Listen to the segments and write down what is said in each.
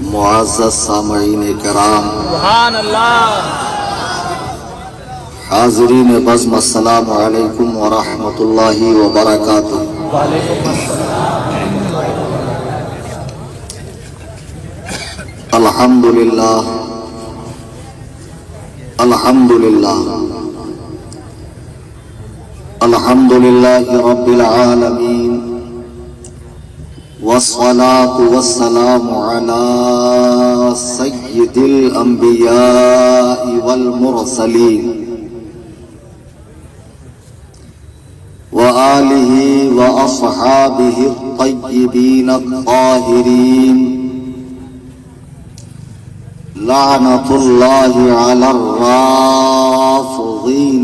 معزز سامعین کرام، سبحان اللہ، حاضرین بزم، السلام علیکم ورحمۃ اللہ وبرکاتہ۔ وعلیکم السلام۔ الحمدللہ الحمدللہ الحمدللہ رب العالمین، والصلاة والسلام على سید الانبیاء والمرسلین وآلہ واصحابہ الطیبین الطاہرین، لعنۃ اللہ علی الرافضین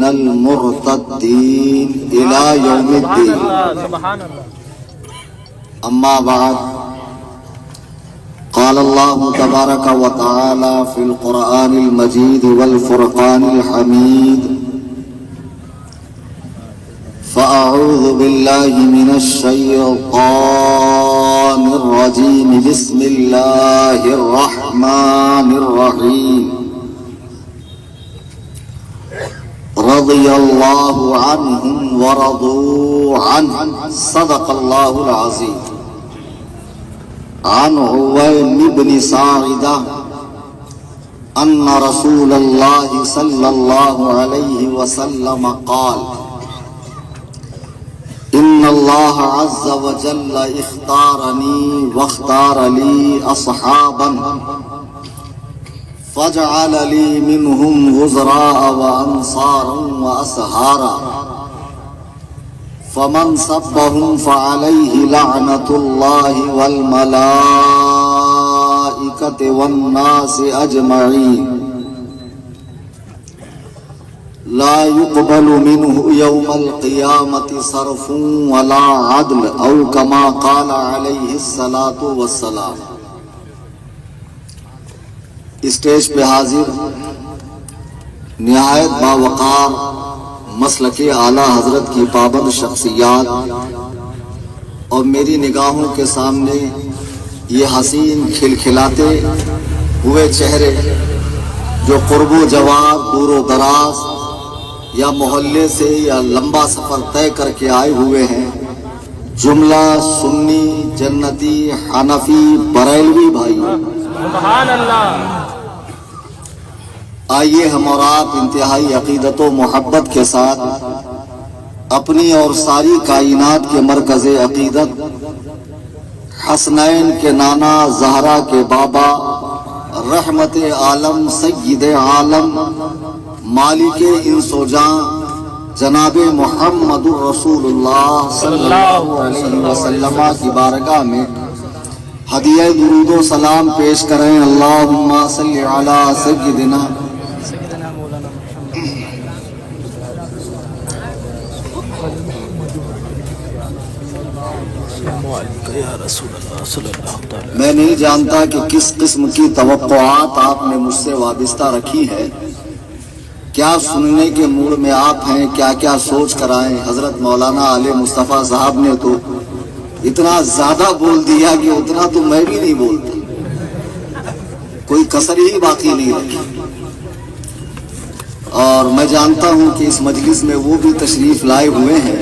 المرتدین الی یوم الدین۔ سبحان اللہ۔ اما بعد، قال اللہ تبارک و تعالی فی القرآن المجید والفرقان الحمید، فأعوذ باللہ من الشیطان الرجیم، بسم اللہ الرحمن الرحیم، رضی اللہ عنہم ورضوا عنہ، صدق اللہ العظیم۔ عن عویم بن ساعدہ ان رسول اللہ صلی اللہ علیہ وسلم قال، ان اللہ عز وجل اختارنی واختار لی اصحابا فجعل لی منہم وزراء وانصارا واسہارا، فمن سبهم فعلیہ لعنۃ اللہ والملائکۃ والناس اجمعین، لا يقبل منه يوم القيامة صرف ولا عدل، او كما قال عليه الصلاة والسلام۔ اسٹیج پہ حاضر نہایت باوقار مسلک اعلیٰ حضرت کی پابند شخصیات اور میری نگاہوں کے سامنے یہ حسین کھلکھلاتے ہوئے چہرے جو قرب و جوار، دور و دراز یا محلے سے یا لمبا سفر طے کر کے آئے ہوئے ہیں، جملہ سنی، جنتی، حنفی، بریلوی بھائی، سبحان اللہ۔ آئیے ہم اور آپ انتہائی عقیدت و محبت کے ساتھ اپنی اور ساری کائنات کے مرکز عقیدت، حسنین کے نانا، زہرا کے بابا، رحمت عالم، سید عالم، مالک انس و جاں، جناب محمد الرسول اللہ صلی اللہ علیہ وسلم کی بارگاہ میں ہدیہ درود و سلام پیش کریں۔ اللہم صلی علی سیدنا میں نہیں جانتا کہ کس قسم کی توقعات آپ نے مجھ سے وابستہ رکھی ہے، کیا سننے کے موڈ میں آپ ہیں، کیا کیا سوچ کر آئے۔ حضرت مولانا علی مصطفیٰ صاحب نے تو اتنا زیادہ بول دیا کہ اتنا تو میں بھی نہیں بولتا، کوئی کسر ہی باقی نہیں رکھی۔ اور میں جانتا ہوں کہ اس مجلس میں وہ بھی تشریف لائے ہوئے ہیں،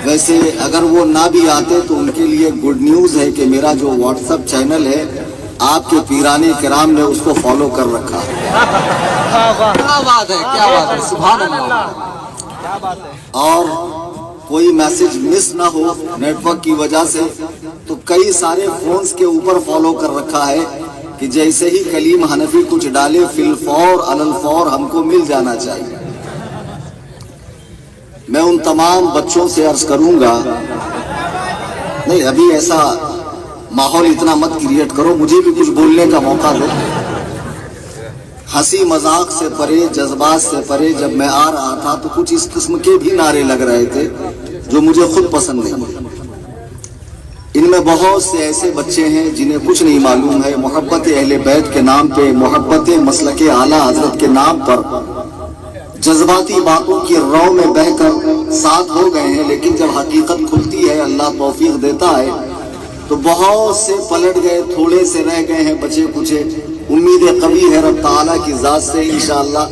ویسے اگر وہ نہ بھی آتے تو ان کے لیے گڈ نیوز ہے کہ میرا جو واٹس ایپ چینل ہے آپ کے پیران کرام نے اس کو فالو کر رکھا ہے۔ کیا بات ہے، کیا بات ہے، سبحان اللہ۔ اور کوئی میسج مس نہ ہو نیٹ ورک کی وجہ سے تو کئی سارے فونز کے اوپر فالو کر رکھا ہے کہ جیسے ہی کلیم حنفی کچھ ڈالے فی الفور علی الفور ہم کو مل جانا چاہیے۔ میں ان تمام بچوں سے عرض کروں گا، نہیں ابھی ایسا ماحول اتنا مت کریٹ کرو، مجھے بھی کچھ بولنے کا موقع دو۔ ہنسی مذاق سے پرے، جذبات سے پرے جب میں آ رہا تھا تو کچھ اس قسم کے بھی نعرے لگ رہے تھے جو مجھے خود پسند نہیں۔ ان میں بہت سے ایسے بچے ہیں جنہیں کچھ نہیں معلوم ہے، محبت اہل بیت کے نام پہ، محبت مسلک اعلیٰ حضرت کے نام پر جذباتی باتوں کی رو میں بہہ کر ساتھ ہو گئے ہیں، لیکن جب حقیقت کھلتی ہے، اللہ توفیق دیتا ہے تو بہت سے پلٹ گئے, تھوڑے سے رہ گئے ہیں بچے کچھے. امید قوی ہے رب تعالیٰ کی ذات سے انشاءاللہ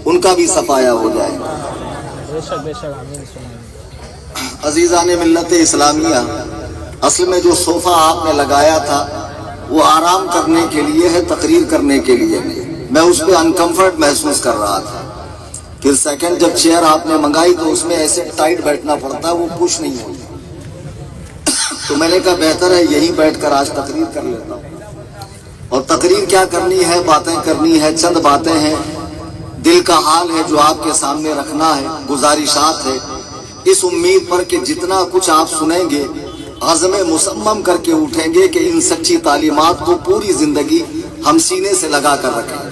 ان کا بھی صفایا ہو جائے. بے شک آمین سنائیں. عزیزان ملت اسلامیہ, اصل میں جو صوفہ آپ نے لگایا تھا وہ آرام کرنے کے لیے ہے, تقریر کرنے کے لیے نہیں. میں اس پہ انکمفرٹ محسوس کر رہا تھا. پھر سیکنڈ جب چیئر آپ نے منگائی تو اس میں ایسے ٹائٹ بیٹھنا پڑتا ہے, وہ پش نہیں ہوتی. تو میں نے کہا بہتر ہے یہیں بیٹھ کر آج تقریر کر لیتا ہوں. اور تقریر کیا کرنی ہے, باتیں کرنی ہے. چند باتیں ہیں, دل کا حال ہے جو آپ کے سامنے رکھنا ہے, گزارشات ہے, اس امید پر کہ جتنا کچھ آپ سنیں گے عزم مصمم کر کے اٹھیں گے کہ ان سچی تعلیمات کو پوری زندگی ہم سینے سے لگا کر رکھیں.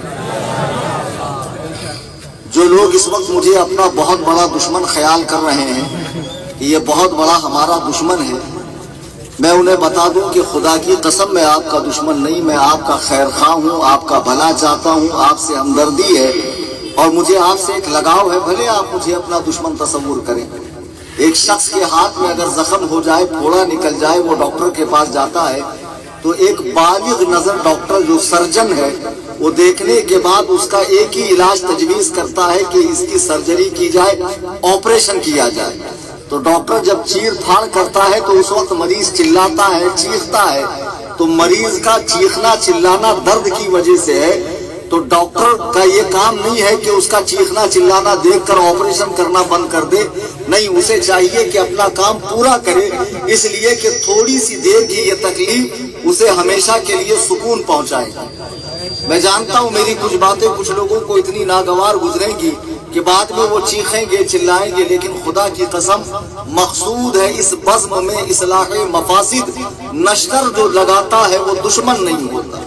جو لوگ اس وقت مجھے اپنا بہت بڑا دشمن خیال کر رہے ہیں کہ یہ بہت بڑا ہمارا دشمن ہے, میں انہیں بتا دوں کہ خدا کی قسم میں آپ کا دشمن نہیں, میں آپ کا خیر خواہ ہوں, آپ کا بھلا چاہتا ہوں, آپ سے ہمدردی ہے اور مجھے آپ سے ایک لگاؤ ہے. بھلے آپ مجھے اپنا دشمن تصور کریں. ایک شخص کے ہاتھ میں اگر زخم ہو جائے, پھوڑا نکل جائے, وہ ڈاکٹر کے پاس جاتا ہے تو ایک بالغ نظر ڈاکٹر جو سرجن ہے وہ دیکھنے کے بعد اس کا ایک ہی علاج تجویز کرتا ہے کہ اس کی سرجری کی جائے, آپریشن کیا جائے. تو ڈاکٹر جب چیر پھاڑ کرتا ہے تو اس وقت مریض چلاتا ہے, چیختا ہے. تو مریض کا چیخنا چلانا درد کی وجہ سے ہے. تو ڈاکٹر کا یہ کام نہیں ہے کہ اس کا چیخنا چلانا دیکھ کر آپریشن کرنا بند کر دے. نہیں, اسے چاہیے کہ اپنا کام پورا کرے, اس لیے کہ تھوڑی سی دیر کی یہ تکلیف اسے ہمیشہ کے لیے سکون پہنچائے گا. میں جانتا ہوں میری کچھ باتیں کچھ لوگوں کو اتنی ناگوار گزریں گی کہ بعد میں وہ چیخیں گے, چلائیں گے, لیکن خدا کی قسم مقصود ہے اس بزم میں اصلاح مفاسد. نشتر جو لگاتا ہے وہ دشمن نہیں ہوتا.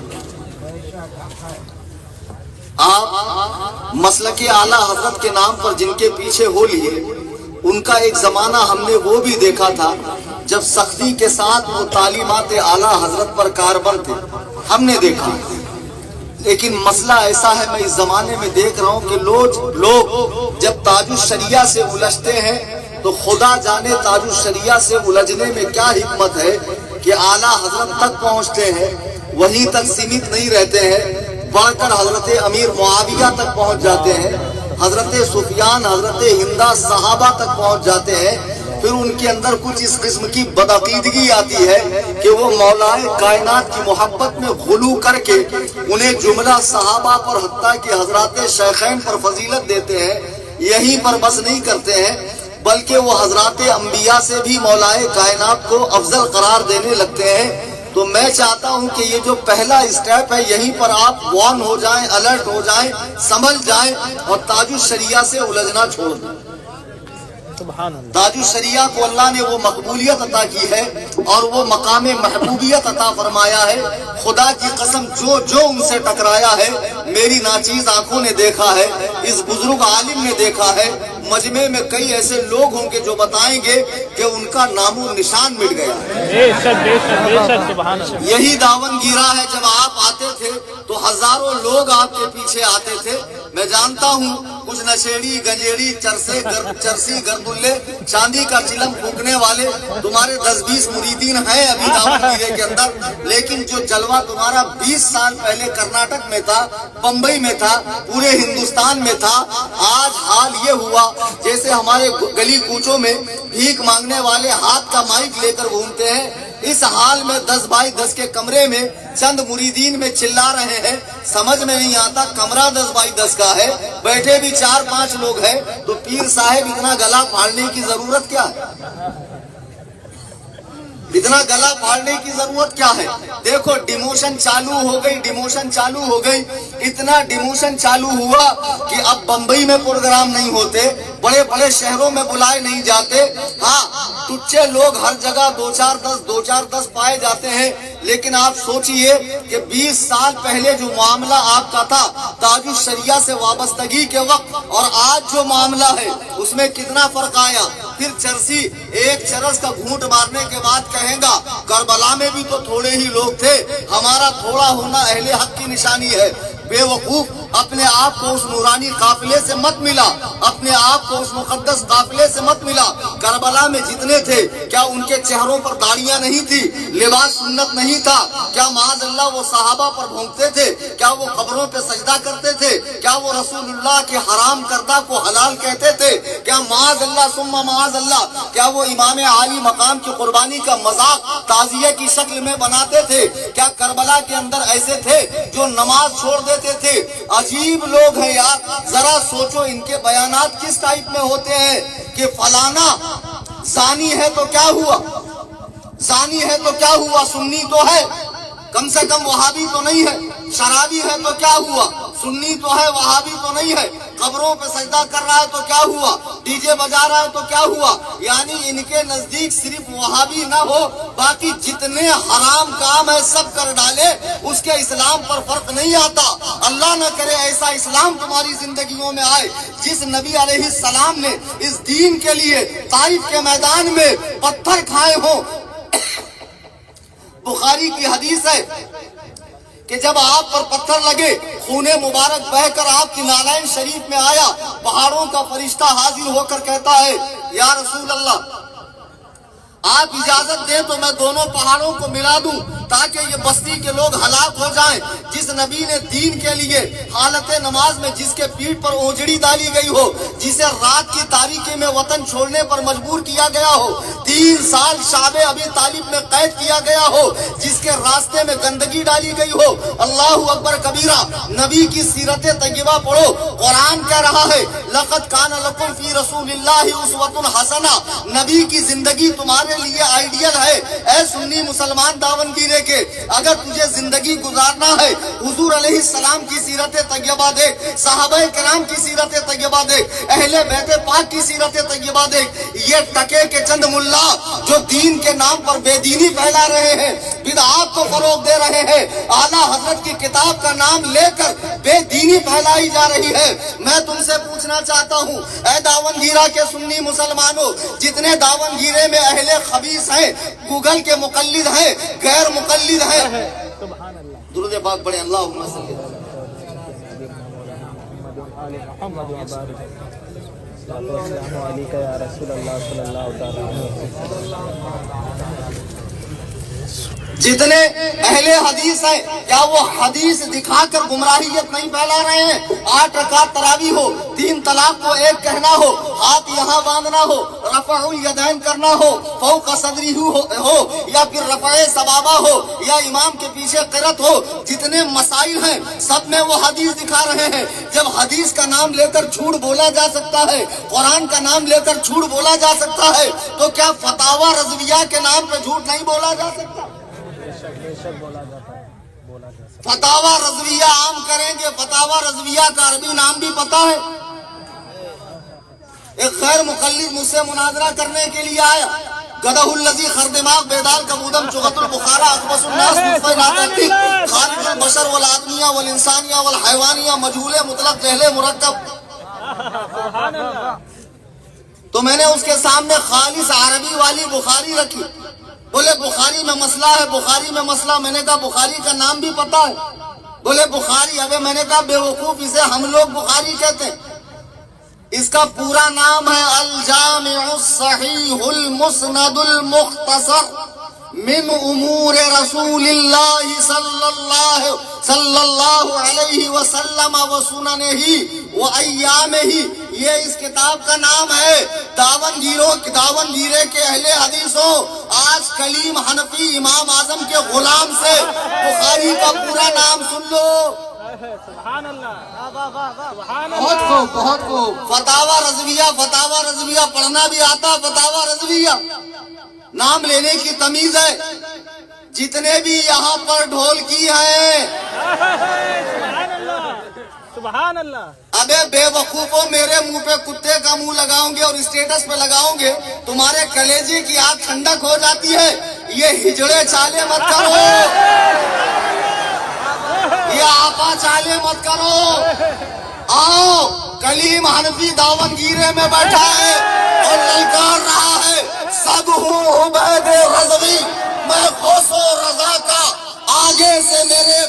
آپ مسلک اعلیٰ حضرت کے نام پر جن کے پیچھے ہو لیے, ان کا ایک زمانہ ہم نے وہ بھی دیکھا تھا جب سختی کے ساتھ وہ تعلیمات اعلیٰ حضرت پر کاربند تھے, ہم نے دیکھا. لیکن مسئلہ ایسا ہے, میں اس زمانے میں دیکھ رہا ہوں کہ لوگ جب تاج الشریعہ سے الجھتے ہیں تو خدا جانے تاج الشریعہ سے الجھنے میں کیا حکمت ہے کہ اعلیٰ حضرت تک پہنچتے ہیں, وہیں تک سیمت نہیں رہتے ہیں, بڑھ کر حضرت امیر معاویہ تک پہنچ جاتے ہیں, حضرت سفیان, حضرت ہندہ, صحابہ تک پہنچ جاتے ہیں. پھر ان کے اندر کچھ اس قسم کی بدعقیدگی آتی ہے کہ وہ مولائے کائنات کی محبت میں غلو کر کے انہیں جملہ صحابہ پر حتیٰ کہ حضرات شیخین پر فضیلت دیتے ہیں. یہیں پر بس نہیں کرتے ہیں بلکہ وہ حضرات انبیاء سے بھی مولائے کائنات کو افضل قرار دینے لگتے ہیں. تو میں چاہتا ہوں کہ یہ جو پہلا اسٹیپ ہے یہیں پر آپ وارن ہو جائیں, الرٹ ہو جائیں, سمجھ جائیں اور تاج الشریعہ سے الجھنا چھوڑ دیں. سبحان اللہ. تاج الشریعہ کو اللہ نے وہ مقبولیت عطا کی ہے اور وہ مقام محبوبیت عطا فرمایا ہے. خدا کی قسم جو ان سے ٹکرایا ہے میری ناچیز آنکھوں نے دیکھا ہے, اس بزرگ عالم نے دیکھا ہے. مجمع میں کئی ایسے لوگ ہوں گے جو بتائیں گے کہ ان کا نام و نشان مٹ گیا. بے شک بے شک بے شک. سبحان اللہ. یہی داون گیرا ہے, جب آپ آتے تھے تو ہزاروں لوگ آپ کے پیچھے آتے تھے. میں جانتا ہوں کچھ نشیڑی, گنجیڑی, چرسی, گردلے, چاندی کا چلم پھونکنے والے تمہارے 10-20 مریدین ہیں ابھی داون گیرے کے اندر, لیکن جو جلوہ تمہارا 20 سال پہلے کرناٹک میں تھا, بمبئی میں تھا, پورے ہندوستان میں تھا, آج حال یہ ہوا جیسے ہمارے گلی کوچوں میں بھیک مانگنے والے ہاتھ کا مائک لے کر گھومتے ہیں. اس حال میں 10 بائی 10 کے کمرے میں چند مریدین میں چلا رہے ہیں. سمجھ میں نہیں آتا, کمرہ 10 بائی 10 کا ہے, بیٹھے بھی 4-5 لوگ ہیں, تو پیر صاحب اتنا گلا پھاڑنے کی ضرورت کیا ہے؟ اتنا گلا پھاڑنے کی ضرورت کیا ہے؟ دیکھو ڈیموشن چالو ہو گئی, ڈیموشن چالو ہو گئی. اتنا ڈیموشن چالو ہوا کہ اب بمبئی میں پروگرام نہیں ہوتے, بڑے بڑے شہروں میں بلائے نہیں جاتے. ہاں, ٹچے لوگ ہر جگہ 2-4-10 پائے جاتے ہیں. لیکن آپ سوچئے کہ 20 سال پہلے جو معاملہ آپ کا تھا تاج الشریعہ سے وابستگی کے وقت اور آج جو معاملہ ہے اس میں کتنا فرق آیا. پھر چرسی ایک چرس کا گھونٹ مارنے کے بعد کہیں گا کربلا میں بھی تو تھوڑے ہی لوگ تھے, ہمارا تھوڑا ہونا اہل حق کی نشانی ہے. بے وقوف, اپنے آپ کو اس نورانی قافلے سے مت ملا، اپنے آپ کو اس مقدس قافلے سے مت ملا۔ کربلا میں جتنے تھے کیا ان کے چہروں پر داڑیاں نہیں تھی، لباس سنت نہیں تھا؟ کیا معاذ اللہ وہ صحابہ پر بھونکتے تھے؟ کیا وہ قبروں پہ سجدہ کرتے تھے؟ کیا وہ رسول اللہ کے حرام کردہ کو حلال کہتے تھے؟ کیا معاذ اللہ ثم معاذ اللہ کیا وہ امام عالی مقام کی قربانی کا مذاق تعزیہ کی شکل میں بناتے تھے؟ کیا کربلا کے اندر ایسے تھے جو نماز چھوڑ دیتے تھے؟ عجیب لوگ ہیں یار، ذرا سوچو ان کے بیانات کس ٹائپ میں ہوتے ہیں کہ فلانا زانی ہے تو کیا ہوا، زانی ہے تو کیا ہوا، سنی تو ہے، کم سے کم وہابی تو نہیں ہے، شرابی ہے تو کیا ہوا، سنی تو ہے وہابی تو نہیں ہے، قبروں پہ سجدہ کر رہا ہے تو کیا ہوا، ڈی جے بجا رہا ہے تو کیا ہوا۔ یعنی ان کے نزدیک صرف وہابی نہ ہو، باقی جتنے حرام کام ہے سب کر ڈالے، اس کے اسلام پر فرق نہیں آتا۔ اللہ نہ کرے ایسا اسلام تمہاری زندگیوں میں آئے جس نبی علیہ السلام نے اس دین کے لیے طائف کے میدان میں پتھر کھائے ہوں۔ بخاری کی حدیث ہے کہ جب آپ پر پتھر لگے، خون مبارک بہ کر آپ کی نالین شریف میں آیا، پہاڑوں کا فرشتہ حاضر ہو کر کہتا ہے یا رسول اللہ آپ اجازت دیں تو میں دونوں پہاڑوں کو ملا دوں تاکہ یہ بستی کے لوگ ہلاک ہو جائیں۔ جس نبی نے دین کے لیے حالت نماز میں جس کے پیٹھ پر اوجڑی ڈالی گئی ہو، جسے رات کی تاریکی میں وطن چھوڑنے پر مجبور کیا گیا ہو، 3 سال شعب ابی طالب میں قید کیا گیا ہو، جس کے راستے میں گندگی ڈالی گئی ہو، اللہ اکبر کبیرہ، نبی کی سیرت طیبہ پڑھو۔ قرآن کہہ رہا ہے لقد کان لکم فی رسول اللہ اسوۃ حسنہ، نبی کی زندگی تمہارے لیے آئیڈیل ہے۔ اے سنی مسلمان داون گیرے کے، اگر تجھے زندگی گزارنا ہے، حضور علیہ السلام کی سیرت طیبہ دیکھ، صحابہ کرام کی سیرت طیبہ دیکھ، اہل بیت پاک کی سیرت طیبہ دیکھ۔ یہ ٹکے کے چند ملا جو دین کے نام پر بے دینی پھیلا رہے ہیں، بدعات کو فروغ دے رہے ہیں، اعلیٰ حضرت کی کتاب کا نام لے کر بے دینی پھیلائی جا رہی ہے۔ میں تم سے پوچھنا چاہتا ہوں اے داون گیرا کے سنی مسلمانوں، جتنے داون گیرے میں اہل خبیث ہیں، گوگل کے مقلد ہیں، غیر مقلد ہیں، سبحان اللہ درود پاک پڑھیں اللہم صلی محمد علیک یا رسول اللہ صلی اللہ تعالی علیہ وسلم۔ جتنے اہل حدیث ہیں کیا وہ حدیث دکھا کر گمراہیت نہیں پھیلا رہے ہیں؟ 8 رکعت تراویح ہو، 3 طلاق کو 1 کہنا ہو، ہاتھ یہاں باندھنا ہو، رفع الیدین کرنا ہو، فوق صدری ہو یا پھر رفع سبابہ ہو یا امام کے پیچھے قرات ہو، جتنے مسائل ہیں سب میں وہ حدیث دکھا رہے ہیں۔ جب حدیث کا نام لے کر جھوٹ بولا جا سکتا ہے، قرآن کا نام لے کر جھوٹ بولا جا سکتا ہے، تو کیا فتاوی رضویہ کے نام پہ جھوٹ نہیں بولا جا سکتا؟ فتاوی رضویہ عام کریں گے، فتاوی رضویہ کا عربی نام بھی پتا ہے؟ ایک غیر مقلد مجھ سے مناظرہ کرنے کے لیے آیا، گدہ الذی خردماغ بیدال کا مودم چغت البخارا اقبس الناس مصفی لا تحقیق خالق البشر والآدمیہ والانسانیہ والحیوانیہ مجہول مطلق جہل مرکب۔ تو میں نے اس کے سامنے خالص عربی والی بخاری رکھی، بولے بخاری میں مسئلہ ہے، بخاری میں مسئلہ۔ میں نے کہا بخاری کا نام بھی پتا ہے؟ بولے بخاری۔ ابے میں نے کہا بے وقوف، اسے ہم لوگ بخاری کہتے ہیں، اس کا پورا نام ہے الجامع الصحیح المسند المختصر من امور رسول اللہ صلی اللہ علیہ وسلم و سننہ و ایامہ۔ یہ اس کتاب کا نام ہے۔ داون گیرے کے اہل حدیثوں، آج کلیم حنفی امام اعظم کے غلام سے بخاری کا پورا نام سن لو۔ سبحان اللہ، بہت خوب، بہت خوب۔ فتاوی رضویہ پڑھنا بھی آتا، فتاوی رضویہ نام لینے کی تمیز ہے۔ جتنے بھی یہاں پر ڈھول کی ہیں، سبحان اللہ، ابے بے وقوفوں، میرے منہ پہ کتے کا منہ لگاؤں گے اور اسٹیٹس پہ لگاؤں گے، تمہارے کلیجے کی آنکھ ٹھنڈک ہو جاتی ہے۔ یہ ہجڑے چالے مت کرو، یہ آپا چالے مت کرو۔ آؤ، کلیم حنفی داون گیرے میں بیٹھا ہے اور للکار رہا ہے سب ہوں عبید رضوی، میں خوش و رضا کا، آگے سے میرے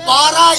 12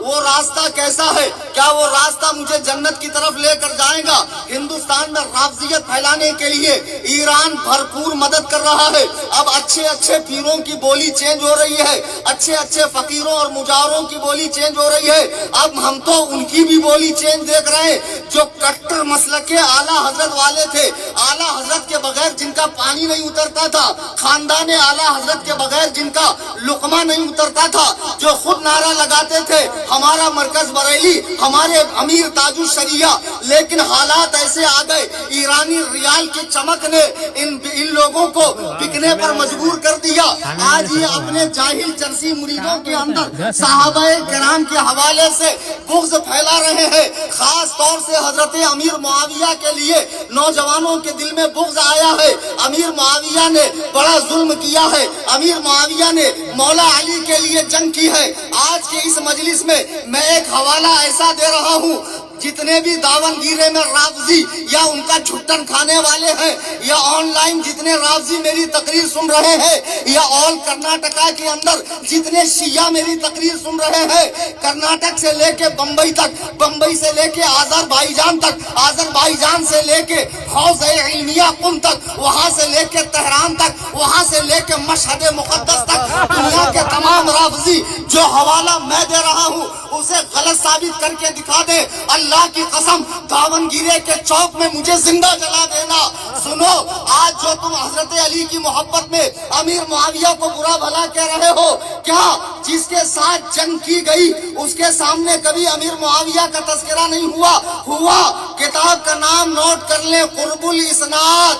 وہ راستہ کیسا ہے؟ کیا وہ راستہ مجھے جنت کی طرف لے کر جائے گا؟ ہندوستان میں رافضیت پھیلانے کے لیے ایران بھرپور مدد کر رہا ہے۔ اب اچھے اچھے پیروں کی بولی چینج ہو رہی ہے، اچھے اچھے فقیروں اور مجاوروں کی بولی چینج ہو رہی ہے۔ اب ہم تو ان کی بھی بولی چینج دیکھ رہے ہیں جو کٹر مسلک کے اعلیٰ حضرت والے تھے، اعلیٰ حضرت کے بغیر جن کا پانی نہیں اترتا تھا، خاندان اعلیٰ حضرت کے بغیر جن کا لقمہ نہیں اترتا تھا، جو خود نعرہ لگاتے تھے ہمارا مرکز بریلی، ہمارے امیر تاج الشریعہ، لیکن حالات ایسے آ گئے، ایرانی ریال کی چمک نے ان لوگوں کو بکنے پر مجبور کر دیا۔ آج یہ اپنے جاہل چرسی مریدوں کے اندر صحابہ کرام کے حوالے سے بغض پھیلا رہے ہیں، خاص طور سے حضرت امیر معاویہ کے لیے نوجوانوں کے دل میں بغض آیا ہے۔ امیر معاویہ نے بڑا ظلم کیا ہے، امیر معاویہ نے مولا علی کے لیے جنگ کی ہے۔ آج کے اس مجلس میں میں ایک حوالہ ایسا دے رہا ہوں، جتنے بھی داون گیرے میں رافضی یا ان کا چھٹن کھانے والے ہیں، یا آن لائن جتنے رافضی میری تقریر سن رہے ہیں، یا آل کرناٹکا کے اندر جتنے شیعہ میری تقریر سن رہے ہیں، کرناٹک سے لے کے بمبئی تک، بمبئی سے لے کے آذربائیجان تک، آذربائیجان سے لے کے حوض علمیہ قم تک، وہاں سے لے کے تہران تک، وہاں سے لے کے مشہد مقدس تک، دنیا کے تمام رافضی جو حوالہ میں دے رہا ہوں اسے غلط ثابت کر کے دکھا دے، اللہ کی قسم داون گیرے کے چوک میں مجھے زندہ جلا دینا۔ سنو، آج جو تم حضرت علی کی محبت میں امیر معاویہ کو برا بھلا کہہ رہے ہو، کیا جس کے ساتھ جنگ کی گئی اس کے سامنے کبھی امیر معاویہ کا تذکرہ نہیں ہوا؟ کتاب کا نام نوٹ کر لیں، قرب الاسناد،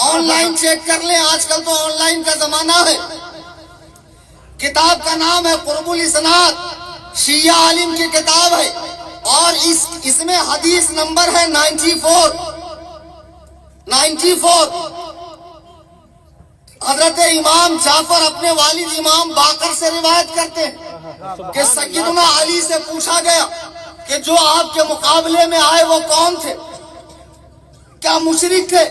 آن لائن چیک کر لیں، آج کل تو آن لائن کا زمانہ ہے۔ کتاب کا نام ہے قرب الاسناد، شیعہ عالم کی کتاب ہے، اور اس میں حدیث نمبر ہے 94۔ حضرت امام جعفر اپنے والد امام باقر سے روایت کرتے ہیں کہ سیدنا علی سے پوچھا گیا کہ جو آپ کے مقابلے میں آئے وہ کون تھے؟ کیا مشرک تھے؟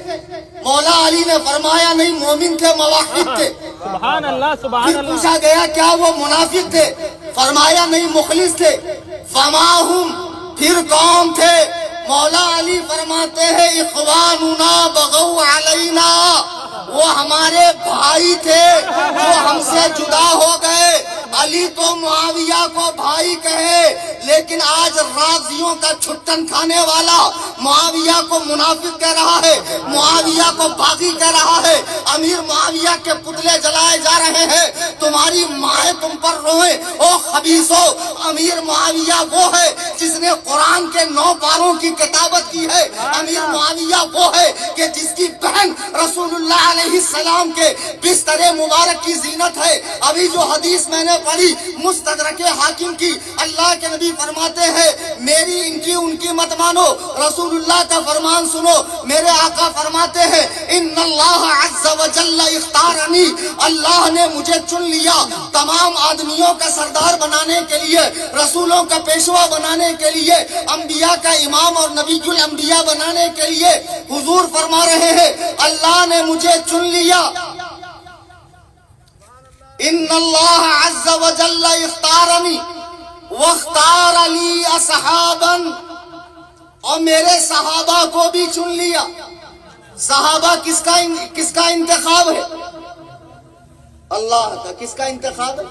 مولا علی نے فرمایا نہیں، مومن تھے، موحد تھے۔ سبحان اللہ، سبحان پھر اللہ۔ پوچھا گیا کیا وہ منافق تھے؟ فرمایا نہیں، مخلص تھے۔ فما ہم، پھر کون تھے؟ مولا علی فرماتے ہیں اخواننا بغوا علینا، وہ ہمارے بھائی تھے جو ہم سے جدا ہو گئے۔ علی تو معاویہ کو بھائی کہے، لیکن آج رافضیوں کا چھٹن کھانے والا معاویہ کو منافق کہہ رہا ہے، معاویہ کو باغی کہہ رہا ہے، امیر معاویہ کے پتلے جلائے جا رہے ہیں۔ تمہاری مائیں تم پر روئیں، او خبیثو، امیر معاویہ وہ ہے جس نے قرآن کے 9 پاروں کی کتابت کی ہے، امیر معاویہ وہ ہے کہ جس کی بہن رسول اللہ علیہ السلام کے بستر مبارک کی زینت ہے۔ ابھی جو حدیث میں نے پڑھی مستدرک حاکم کی، اللہ کے نبی فرماتے ہیں میری ان کی مت مانو، رسول اللہ کا فرمان سنو۔ میرے آقا فرماتے ہیں ان اللہ عز وجل اختارنی، اللہ نے مجھے چن لیا تمام آدمیوں کا سردار بنانے کے لیے، رسولوں کا پیشوا بنانے کے لیے، انبیاء کا امام اور نبی الانبیاء بنانے کے لیے۔ حضور فرما رہے ہیں اللہ نے مجھے چن لیا، ان اللہ عز وجل اختارنی واختار لی اصحابا، اور میرے صحابہ کو بھی چن لیا۔ صحابہ کس کا انتخاب ہے؟ اللہ کا۔ کس کا انتخاب ہے؟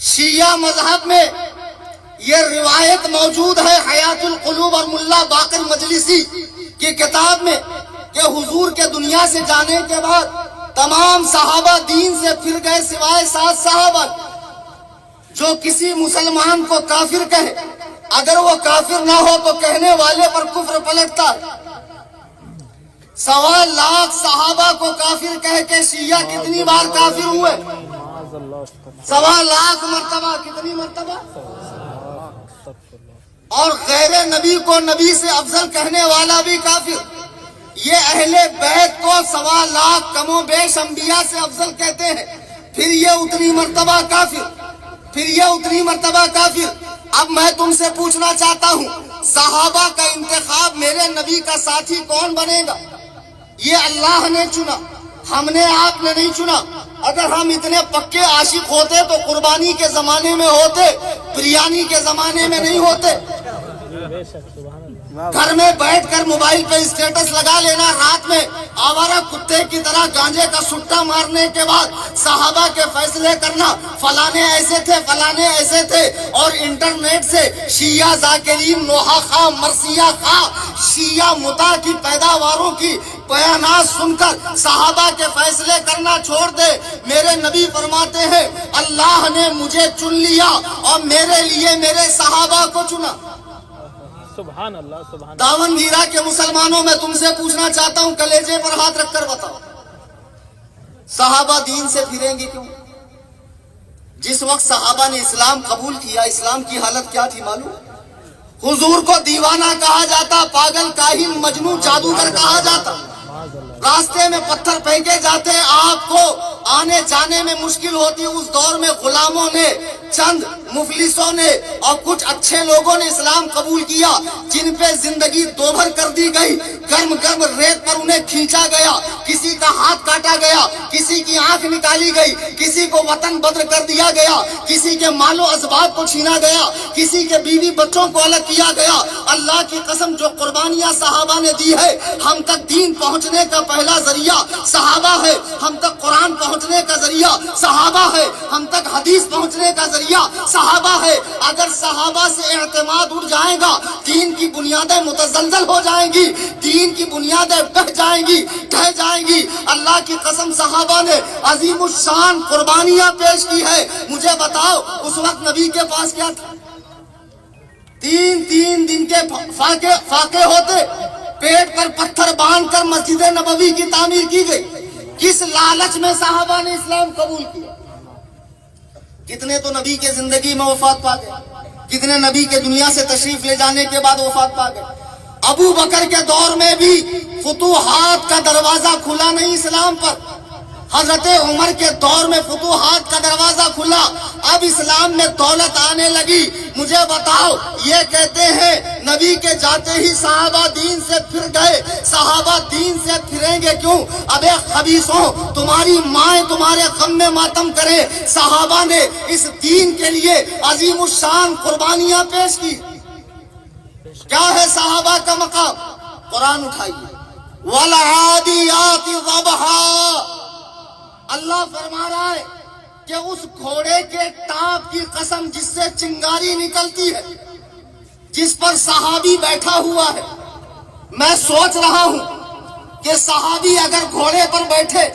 شیعہ مذہب میں یہ روایت موجود ہے حیات القلوب اور ملا باقر مجلسی کی کتاب میں کہ حضور کے دنیا سے جانے کے بعد تمام صحابہ دین سے پھر گئے سوائے 7 صحابہ۔ جو کسی مسلمان کو کافر کہے، اگر وہ کافر نہ ہو تو کہنے والے پر کفر پلٹتا ہے۔ 1.25 لاکھ صحابہ کو کافر کہہ کے شیعہ کتنی بار کافر ہوئے؟ 1.25 لاکھ مرتبہ۔ کتنی مرتبہ؟ اور غیر نبی کو نبی سے افضل کہنے والا بھی کافر۔ یہ اہل بیت کو 1.25 لاکھ کم و بیش انبیاء سے افضل کہتے ہیں، پھر یہ اتنی مرتبہ کافر، پھر یہ اتنی مرتبہ کافر۔ اب میں تم سے پوچھنا چاہتا ہوں، صحابہ کا انتخاب میرے نبی کا ساتھی کون بنے گا؟ یہ اللہ نے چنا، ہم نے، آپ نے نہیں چنا۔ اگر ہم اتنے پکے عاشق ہوتے تو قربانی کے زمانے میں ہوتے، بریانی کے زمانے میں نہیں ہوتے۔ بے شک سبحان اللہ گھر میں بیٹھ کر موبائل پہ اسٹیٹس لگا لینا، رات میں آوارہ کتے کی طرح گانجے کا سٹا مارنے کے بعد صحابہ کے فیصلے کرنا، فلانے ایسے تھے فلانے ایسے تھے، اور انٹرنیٹ سے شیعہ ذاکرین، نوحہ خواہ، مرثیہ خواہ، شیعہ متا کی پیداواروں کی بیانات سن کر صحابہ کے فیصلے کرنا چھوڑ دے۔ میرے نبی فرماتے ہیں اللہ نے مجھے چن لیا اور میرے لیے میرے صحابہ کو چنا۔ سبحان اللہ سبحان اللہ داون گیرا کے مسلمانوں میں تم سے پوچھنا چاہتا ہوں، کلیجے پر ہاتھ رکھ کر بتاؤ، صحابہ دین سے پھریں گے کیوں؟ جس وقت صحابہ نے اسلام قبول کیا، اسلام کی حالت کیا تھی معلوم؟ حضور کو دیوانہ کہا جاتا، پاگل، کاہن، مجنون، جادوگر کہا جاتا، راستے میں پتھر پھینکے جاتے، آپ کو آنے جانے میں مشکل ہوتی۔ اس دور میں غلاموں نے، چند مفلسوں نے اور کچھ اچھے لوگوں نے اسلام قبول کیا، جن پہ زندگی دوبھر کر دی گئی، گرم گرم ریت پر انہیں کھینچا گیا، کسی کا ہاتھ کاٹا گیا، کسی کی آنکھ نکالی گئی، کسی کو وطن بدر کر دیا گیا، کسی کے مال و اسباب کو چھینا گیا، کسی کے بیوی بچوں کو الگ کیا گیا۔ اللہ کی قسم جو قربانیاں صحابہ نے دی ہے، ہم تک دین پہنچنے کا پہلا ذریعہ صحابہ ہے، ہم تک قرآن پہنچنے کا ذریعہ صحابہ ہے، ہم تک حدیث پہنچنے کا ذریعہ صحابہ ہے۔ اگر صحابہ سے اعتماد اٹھ جائے گا، دین کی بنیادیں متزلزل ہو جائیں گی، دین کی بنیادیں بہ جائیں گی، ڈھہ جائیں گی۔ اللہ کی قسم صحابہ نے عظیم الشان قربانیاں پیش کی ہے۔ مجھے بتاؤ اس وقت نبی کے پاس کیا تھا؟ تین دن کے فاقے ہوتے، پیٹ پر پتھر باندھ کر مسجد نبوی کی تعمیر کی گئی۔ کس لالچ میں صحابہ نے اسلام قبول کیا؟ کتنے تو نبی کے زندگی میں وفات پا گئے، کتنے نبی کے دنیا سے تشریف لے جانے کے بعد وفات پا گئے۔ ابو بکر کے دور میں بھی فتوحات کا دروازہ کھلا نہیں اسلام پر، حضرت عمر کے دور میں فتوحات کا دروازہ کھلا، اب اسلام میں دولت آنے لگی۔ مجھے بتاؤ، یہ کہتے ہیں نبی کے جاتے ہی صحابہ دین سے پھر گئے، صحابہ دین سے پھریں گے کیوں؟ ابے خبیثوں، تمہاری مائیں تمہارے غم میں ماتم کرے، صحابہ نے اس دین کے لیے عظیم الشان قربانیاں پیش کی۔ کیا ہے صحابہ کا مقام؟ قرآن اٹھائیے، وَالْعَادِيَاتِ ضَبْحًا۔ اللہ فرما رہا ہے کہ اس گھوڑے کے ٹانپ کی قسم جس سے چنگاری نکلتی ہے، جس پر صحابی بیٹھا ہوا ہے، میں سوچ رہا ہوں کہ صحابی اگر گھوڑے پر بیٹھے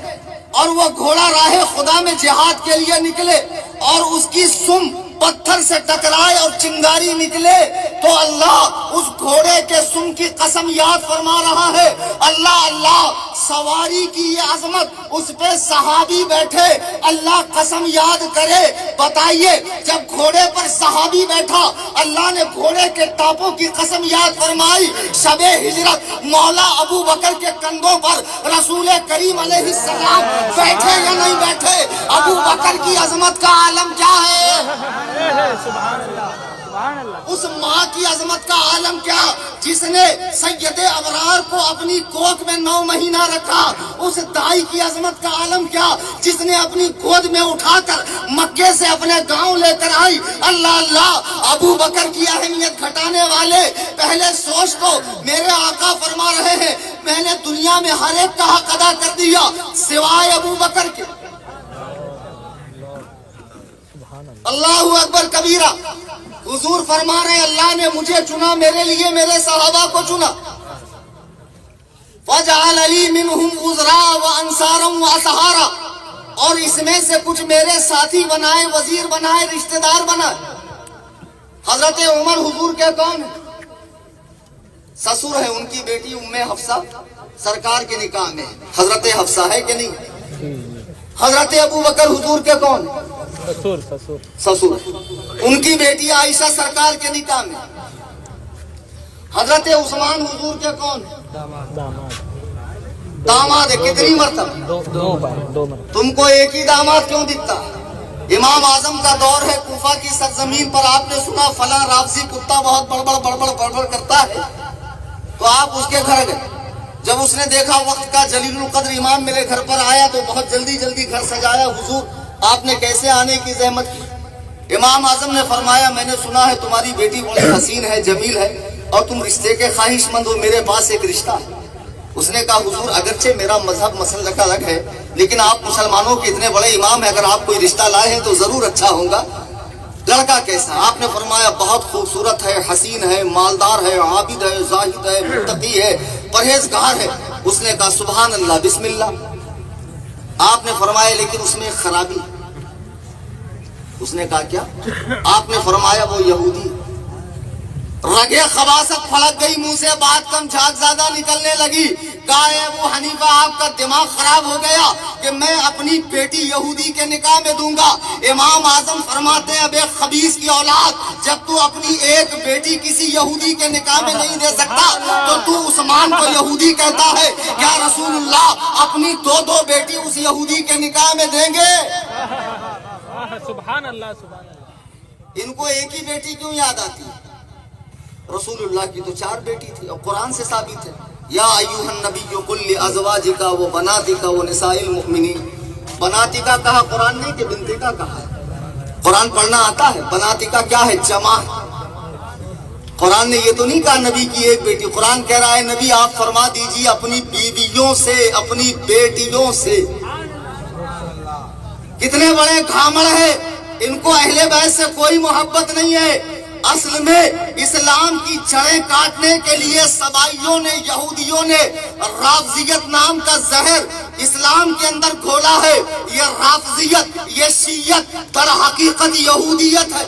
اور وہ گھوڑا راہ خدا میں جہاد کے لیے نکلے اور اس کی سم پتھر سے ٹکرائے اور چنگاری نکلے تو اللہ اس گھوڑے کے سم کی قسم یاد فرما رہا ہے۔ اللہ اللہ، سواری کی یہ عظمت، اس پہ صحابی بیٹھے، اللہ قسم یاد کرے۔ بتائیے جب گھوڑے پر صحابی بیٹھا، اللہ نے گھوڑے کے ٹاپوں کی قسم یاد فرمائی۔ شب ہجرت مولا ابو بکر کے کندھوں پر رسول کریم علیہ السلام بیٹھے یا نہیں بیٹھے؟ ابو بکر کی عظمت کا عالم کیا ہے؟ سبحان اللہ سبحان اللہ اس ماں کی عظمت کا عالم کیا جس نے سید ابرار کو اپنی کوکھ میں 9 مہینہ رکھا؟ اس دائی کی عظمت کا عالم کیا جس نے اپنی گود میں اٹھا کر مکے سے اپنے گاؤں لے کر آئی؟ اللہ اللہ، ابو بکر کی اہمیت گھٹانے والے پہلے سوچ تو، میرے آقا فرما رہے ہیں میں نے دنیا میں ہر ایک کا حق ادا کر دیا سوائے ابو بکر کے۔ اللہ اکبر کبیرہ۔ حضور فرما رہے اللہ نے مجھے چنا، میرے لیے میرے صحابہ کو چنا۔ وَجَعَلَ لِي مِنْهُمْ عُذْرًا وَأَنصَارًا وَأَصْحَارًا، اور اس میں سے کچھ میرے ساتھی بنائے، وزیر بنائے، رشتہ دار بنائے۔ حضرت عمر حضور کے کون ہیں؟ سسر ہے، ان کی بیٹی ام حفصہ سرکار کے نکاح میں حضرت حفصہ ہے کہ نہیں؟ حضرت ابو بکر حضور کے کون ہیں؟ سسر، ان کی بیٹی عائشہ سرکار کے نکاح میں۔ حضرت عثمان حضور کے کون ہیں؟ داماد ہے۔ کتنی مرتبہ؟ دو تم کو ایک ہی داماد کیوں دکھتا؟ امام اعظم کا دور ہے، کوفہ کی سرزمین پر آپ نے سنا فلاں رافضی کتا بہت بڑبڑ کرتا ہے، تو آپ اس کے گھر گئے۔ جب جب اس نے دیکھا وقت کا جلیل القدر امام میرے گھر پر آیا تو بہت جلدی جلدی گھر سجایا. حضور آپ نے کیسے آنے کی زحمت کی؟ امام اعظم نے فرمایا میں نے سنا ہے تمہاری بیٹی بڑی حسین ہے، جمیل ہے اور تم رشتے کے خواہش مند ہو، میرے پاس ایک رشتہ ہے. اس نے کہا حضور اگرچہ میرا مذہب مسلک الگ ہے لیکن آپ مسلمانوں کے اتنے بڑے امام ہیں، اگر آپ کوئی رشتہ لائے ہیں تو ضرور اچھا ہوگا. لڑکا کیسا؟ آپ نے فرمایا بہت خوبصورت ہے، حسین ہے، مالدار ہے، عابد ہے، زاہد ہے، متقی ہے، پرہیزگار ہے. اس نے کہا سبحان اللہ بسم اللہ. آپ نے فرمایا لیکن اس میں ایک خرابی. اس نے کہا کیا؟ آپ نے فرمایا وہ یہودی. رگے خباثت پھڑک گئی منہ سے، بات کم جھاگ زیادہ نکلنے لگی. کہا اے ابو حنیفہ آپ کا دماغ خراب ہو گیا کہ میں اپنی بیٹی یہودی کے نکاح میں دوں گا. امام اعظم فرماتے ہیں اب ایک خبیث کی اولاد، جب تو اپنی ایک بیٹی کسی یہودی کے نکاح میں نہیں دے سکتا تو عثمان کو یہودی کہتا ہے. کیا رسول اللہ اپنی دو بیٹی اس یہودی کے نکاح میں دیں گے؟ سبحان اللہ سبحان اللہ. ان کو ایک ہی بیٹی کیوں یاد آتی؟ رسول اللہ کی تو 4 بیٹی تھی اور قرآن سے ثابت ہے یا ایھا النبی قل لازواجک و بناتک و نساء المؤمنین. بناتک کہا قرآن نے کہ بنتک کہا ہے؟ قرآن پڑھنا آتا ہے؟ بناتک کیا ہے؟ جمع ہے. قرآن نے یہ تو نہیں کہا نبی کی ایک بیٹی. قرآن کہہ رہا ہے نبی آپ فرما دیجیے اپنی بیویوں سے، اپنی بیٹیوں سے. کتنے بڑے گھامڑ ہیں، ان کو اہل بیت سے کوئی محبت نہیں ہے. اصل میں اسلام کی جڑیں کاٹنے کے لیے سبائیوں نے، یہودیوں نے رافضیت نام کا زہر اسلام کے اندر گھولا ہے. یہ رافضیت، یہ شیعت در حقیقت یہودیت ہے،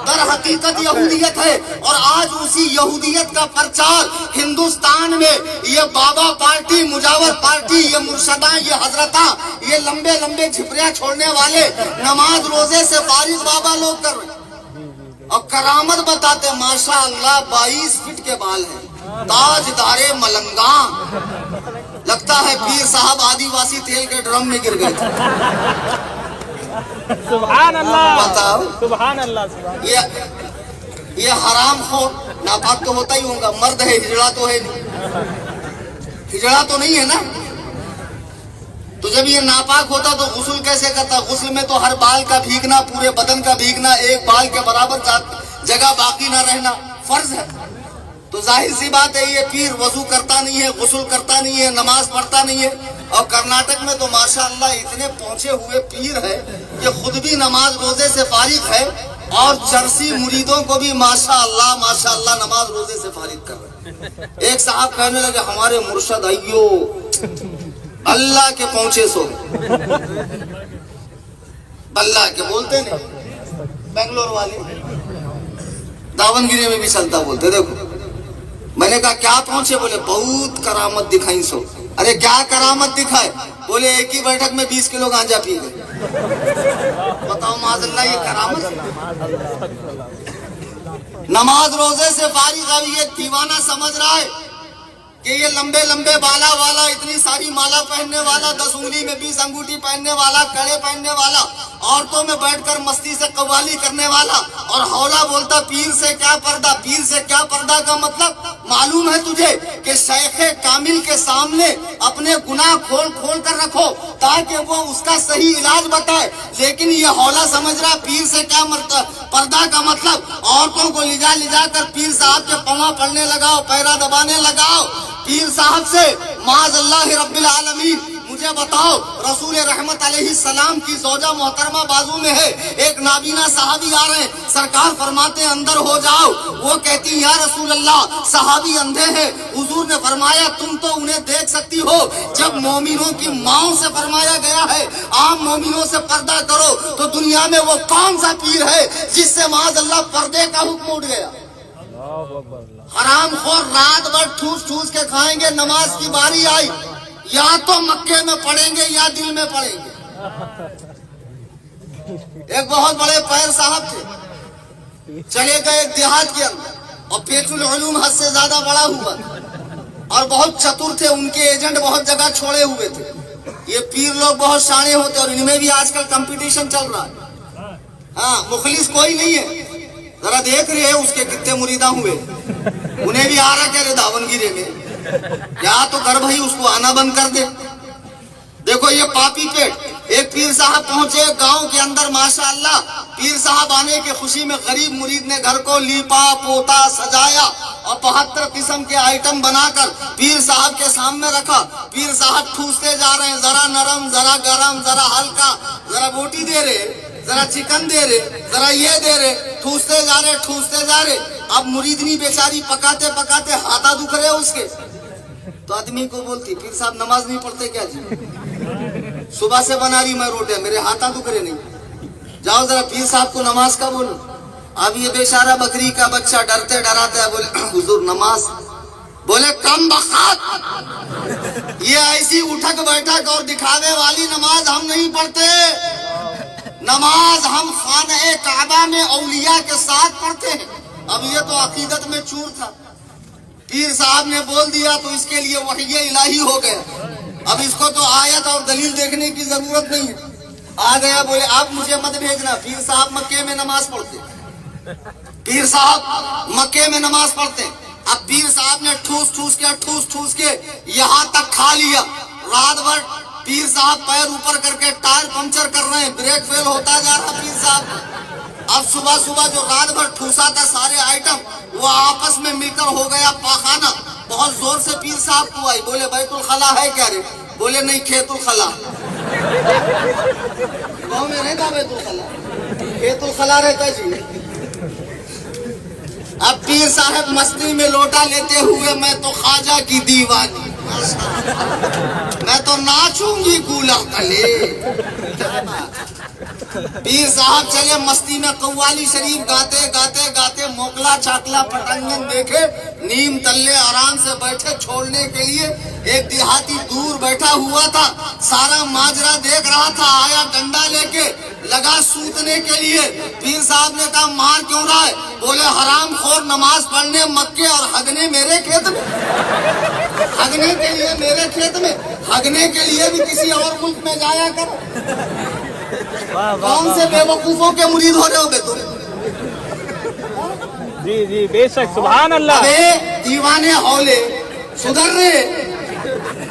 در حقیقت یہودیت ہے. اور آج اسی یہودیت کا پرچار ہندوستان میں یہ بابا پارٹی، مجاور پارٹی، یہ مرشداں، یہ حضرتاں، یہ لمبے لمبے جھپریاں چھوڑنے والے نماز روزے سے فارغ بابا لوگ کر رہے ہیں اور کرامت بتاتے. ماشاء اللہ 22 فٹ کے بال ہیں، تاجدار ملنگاں. لگتا ہے پیر صاحب آدی واسی تیل کے ڈرم میں گر گئے تھے. سبحان اللہ بتاؤ سبحان اللہ سبحان. یہ حرام خور ناپاک تو ہوتا ہی ہوگا. مرد ہے، ہجڑا تو ہے نہیں، ہجڑا تو نہیں ہے نا. تو جب یہ ناپاک ہوتا تو غسل کیسے کرتا؟ غسل میں تو ہر بال کا بھیگنا، پورے بدن کا بھیگنا، ایک بال کے برابر جگہ باقی نہ رہنا فرض ہے. تو ظاہر سی بات ہے یہ پیر وضو کرتا نہیں ہے، غسل کرتا نہیں ہے، نماز پڑھتا نہیں ہے. اور کرناٹک میں تو ماشاءاللہ اتنے پہنچے ہوئے پیر ہے کہ خود بھی نماز روزے سے فارغ ہے اور چرسی مریدوں کو بھی ماشاءاللہ نماز روزے سے فارغ کر رہے. ایک صاحب کہنے لگے ہمارے مرشد ایو اللہ کے پہنچے سو. اللہ کے بولتے نہیں بنگلور والے، داونگیری میں بھی چلتا بولتے. دیکھو میں نے کہا کیا پہنچے؟ بولے بہت کرامت دکھائی سو. ارے کیا کرامت دکھائے؟ بولے ایک ہی بیٹھک میں 20 کلو گانجا پی گئے. بتاؤ معاذ اللہ یہ کرامت. نماز روزے سے فارغ اب یہ دیوانہ سمجھ رہا ہے کہ یہ لمبے لمبے بالا والا، اتنی ساری مالا پہننے والا، 10 انگلی میں 20 انگوٹھی پہننے والا، کڑے پہننے والا، عورتوں میں بیٹھ کر مستی سے قوالی کرنے والا اور ہولا بولتا پیر سے کیا پردہ، پیر سے کیا پردہ کا مطلب معلوم ہے تجھے کہ شیخ کامل کے سامنے اپنے گناہ کھول کھول کر رکھو تاکہ وہ اس کا صحیح علاج بتائے. لیکن یہ ہولا سمجھ رہا پیر سے کیا پردہ کا مطلب عورتوں کو لجا کر پیر صاحب کے پاؤں پڑنے لگاؤ، پیرا دبانے لگاؤ. پیر صاحب سے معاذ اللہ رب العالمین مجھے بتاؤ رسول رحمت علیہ السلام کی زوجہ محترمہ بازو میں ہے. ایک نابینا صحابی آ رہے ہیں، سرکار فرماتے ہیں اندر ہو جاؤ. وہ کہتی ہیں یا رسول اللہ صحابی اندھے ہیں. حضور نے فرمایا تم تو انہیں دیکھ سکتی ہو. جب مومنوں کی ماؤں سے فرمایا گیا ہے عام مومنوں سے پردہ کرو تو دنیا میں وہ کون سا پیر ہے جس سے معاذ اللہ پردے کا حکم اٹھ گیا؟ حرام خور رات بھر ٹھوس ٹھوس کے کھائیں گے. نماز کی باری آئی یا تو مکے میں پڑھیں گے یا دل میں پڑھیں گے. ایک بہت بڑے پیر صاحب تھے، چلے گئے ایک دیہات کے اندر اور بیت العلوم حد سے زیادہ بڑا ہوا اور بہت چتر تھے. ان کے ایجنٹ بہت جگہ چھوڑے ہوئے تھے. یہ پیر لوگ بہت شانے ہوتے اور ان میں بھی آج کل کمپٹیشن چل رہا ہے. ہاں مخلص کوئی نہیں ہے. ذرا دیکھ رہے ہیں اس کے کتنے مریداں ہوئے. انہیں بھی آ رہا کہہ رہے داونگیرے میں یا تو کر بھائی اس کو آنا بند کر دے. دیکھو یہ پاپی پیٹ. ایک پیر صاحب پہنچے گاؤں کے اندر ماشاءاللہ, پیر صاحب آنے کی خوشی میں غریب مرید نے گھر کو لیپا پوتا سجایا اور 72 قسم کے آئٹم بنا کر پیر صاحب کے سامنے رکھا. پیر صاحب ٹھوستے جا رہے ہیں, ذرا نرم ذرا گرم ذرا ہلکا, ذرا بوٹی دے رہے, ذرا چکن دے رہے, ذرا یہ دے رہے, ٹھوستے جا رہے ٹھوستے جا رہے. اب مریدنی بیچاری پکاتے پکاتے ہاتھا دکھ رہے اس کے, تو آدمی کو بولتی پیر صاحب نماز نہیں پڑھتے کیا جی؟ صبح سے بنا رہی میں روٹیاں, میرے ہاتھا دکھ رہے نہیں. جاؤ ذرا پیر صاحب کو نماز کا بولو. اب یہ بیچارہ بکری کا بچہ ڈرتے ڈراتے ہے, بولے حضور نماز. بولے کم بخت, یہ ایسی اٹھک بیٹھک اور دکھاوے والی نماز ہم نہیں پڑھتے. نماز ہم خانہ کعبہ میں اولیاء کے ساتھ پڑھتے ہیں. اب یہ تو عقیدت میں چور تھا, پیر صاحب نے بول دیا تو اس کے لیے وحی الہی ہو گیا. اب اس کو تو آیت اور دلیل دیکھنے کی ضرورت نہیں ہے. آ گیا, بولے آپ مجھے مت بھیجنا, پیر صاحب مکے میں نماز پڑھتے, پیر صاحب مکے میں نماز پڑھتے. اب پیر صاحب نے ٹھوس ٹھوس کے یہاں تک کھا لیا. رات بھر پیر صاحب پیر اوپر کر کے ٹائر پنچر کر رہے ہیں, بریک فیل ہوتا جا رہا پیر صاحب. اب صبح جو رات بھر ٹھوسا تھا سارے آئٹم, وہ آپس میں مل کر ہو گیا پاخانہ. بہت زور سے پیر صاحب کو آئی, بولے بیت الخلا ہے کیا رے؟ بولے نہیں کھیت الخلا. گاؤں میں رہتا بیت الخلا, کھیت الخلا رہتا جی. اب پیر صاحب مستی میں لوٹا لیتے ہوئے, میں تو خواجہ کی دیوانی, میں تو ناچوں گی کولر تلے. پیر صاحب چلے مستی میں قوالی شریف گاتے گاتے گاتے, موکلا چاکلا پٹنگن دیکھے, نیم تلے آرام سے بیٹھے چھوڑنے کے لیے. ایک دیہاتی دور بیٹھا ہوا تھا, سارا ماجرا دیکھ رہا تھا, آیا ڈنڈا لے کے لگا سوتنے کے لیے. پیر صاحب نے کہا مار کیوں رہا ہے؟ بولے حرام خور نماز پڑھنے مکے اور ہگنے میرے کھیت میں. ہگنے کے لیے میرے کھیت میں, ہگنے کے لیے بھی کسی اور ملک میں جایا کر. کون سے بے وقوفوں کے مرید ہو رہے ہو بے تم؟ جی جی بے شک, سبحان اللہ. ابے دیوانے ہولے سدھر رہے,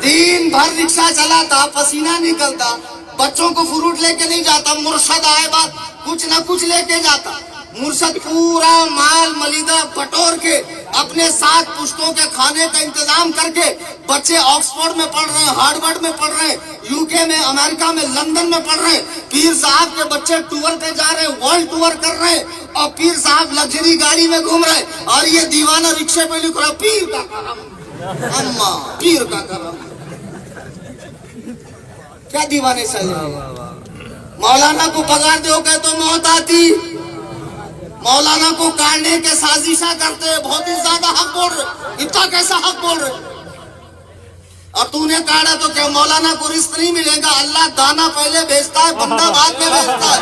دن بھر رکشہ چلاتا, پسینہ نکلتا, بچوں کو فروٹ لے کے نہیں جاتا, مرشد آئے بات کچھ نہ کچھ لے کے جاتا. مرشد پورا مال ملیدہ بٹور کے اپنے 7 پشتوں کے کھانے کا انتظام کر کے, بچے آکسفورڈ میں پڑھ رہے ہیں, ہارورڈ میں پڑھ رہے ہیں, UK میں, امریکہ میں, لندن میں پڑھ رہے ہیں. پیر صاحب کے بچے ٹور پہ جا رہے ہیں, ورلڈ ٹور کر رہے ہیں, اور پیر صاحب لگژری گاڑی میں گھوم رہے ہیں, اور یہ دیوانہ رکشے پہ لکھ رہا پیر کا کرم, اما پیر کا کرم. کیا دیوانے سے مولانا کو پگار دو کہ تو موت آتی, مولانا کو کاٹنے کے سازشاں کرتے, بہت ہی زیادہ حق بول رہے. اتنا کیسا حق بول رہے؟ اور تو نے کاٹا تو کیا مولانا کو رزق نہیں ملے گا؟ اللہ دانا پہلے بھیجتا ہے, بندہ بعد میں بھیجتا ہے.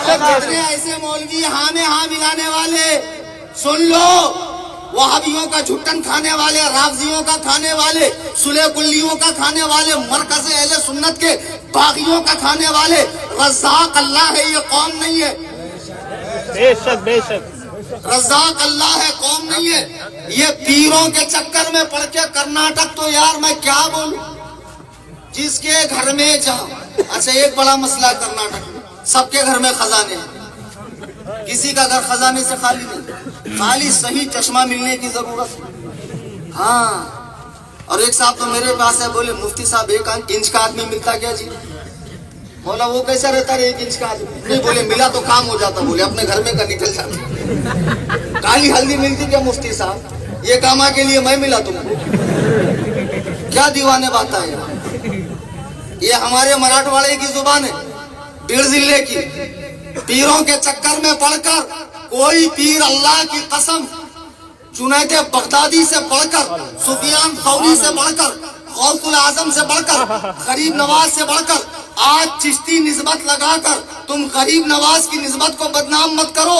کتنے ایسے مولوی ہاں میں ہاں ملانے والے, سن لو, وہابیوں کا جھٹن کھانے والے, رافضیوں کا کھانے والے, سلے کلیوں کا کھانے والے, مرکز اہل سنت کے باغیوں کا کھانے والے. رزاق اللہ ہے, یہ قوم نہیں ہے. بے شک بے شک, رزاق اللہ ہے, قوم نہیں ہے. یہ پیروں کے چکر میں پڑ کے کرناٹک تو یار میں کیا بولوں, جس کے گھر میں جاؤ. اچھا ایک بڑا مسئلہ کرناٹک میں, سب کے گھر میں خزانے ہیں, کسی کا گھر خزانے سے خالی نہیں, خالی صحیح چشمہ ملنے کی ضرورت ہے. ہاں, اور ایک صاحب تو میرے پاس ہے, بولے مفتی صاحب 1 انچ کا آدمی ملتا کیا جی؟ بولا وہ کیسا رہتا ہے 1 انچ کا آدمی؟ نہیں, بولے ملا تو کام ہو جاتا, بولے اپنے گھر میں کا نکل جاتا. کالی ہلدی ملتی کیا مفتی صاحب؟ یہ کاما کے لیے میں ملا تم کو. کیا دیوانے بات ہے یہ ہمارے مراٹھواڑے کی زبان ہے, بیڑ ضلع کی. پیروں کے چکر میں پڑھ کر کوئی پیر اللہ کی قسم جنید بغدادی سے بڑھ کر, سفیان ثوری سے بڑھ کر, غوث العظم سے بڑھ کر, غریب نواز سے بڑھ کر, آج چشتی نسبت لگا کر تم غریب نواز کی نسبت کو بدنام مت کرو.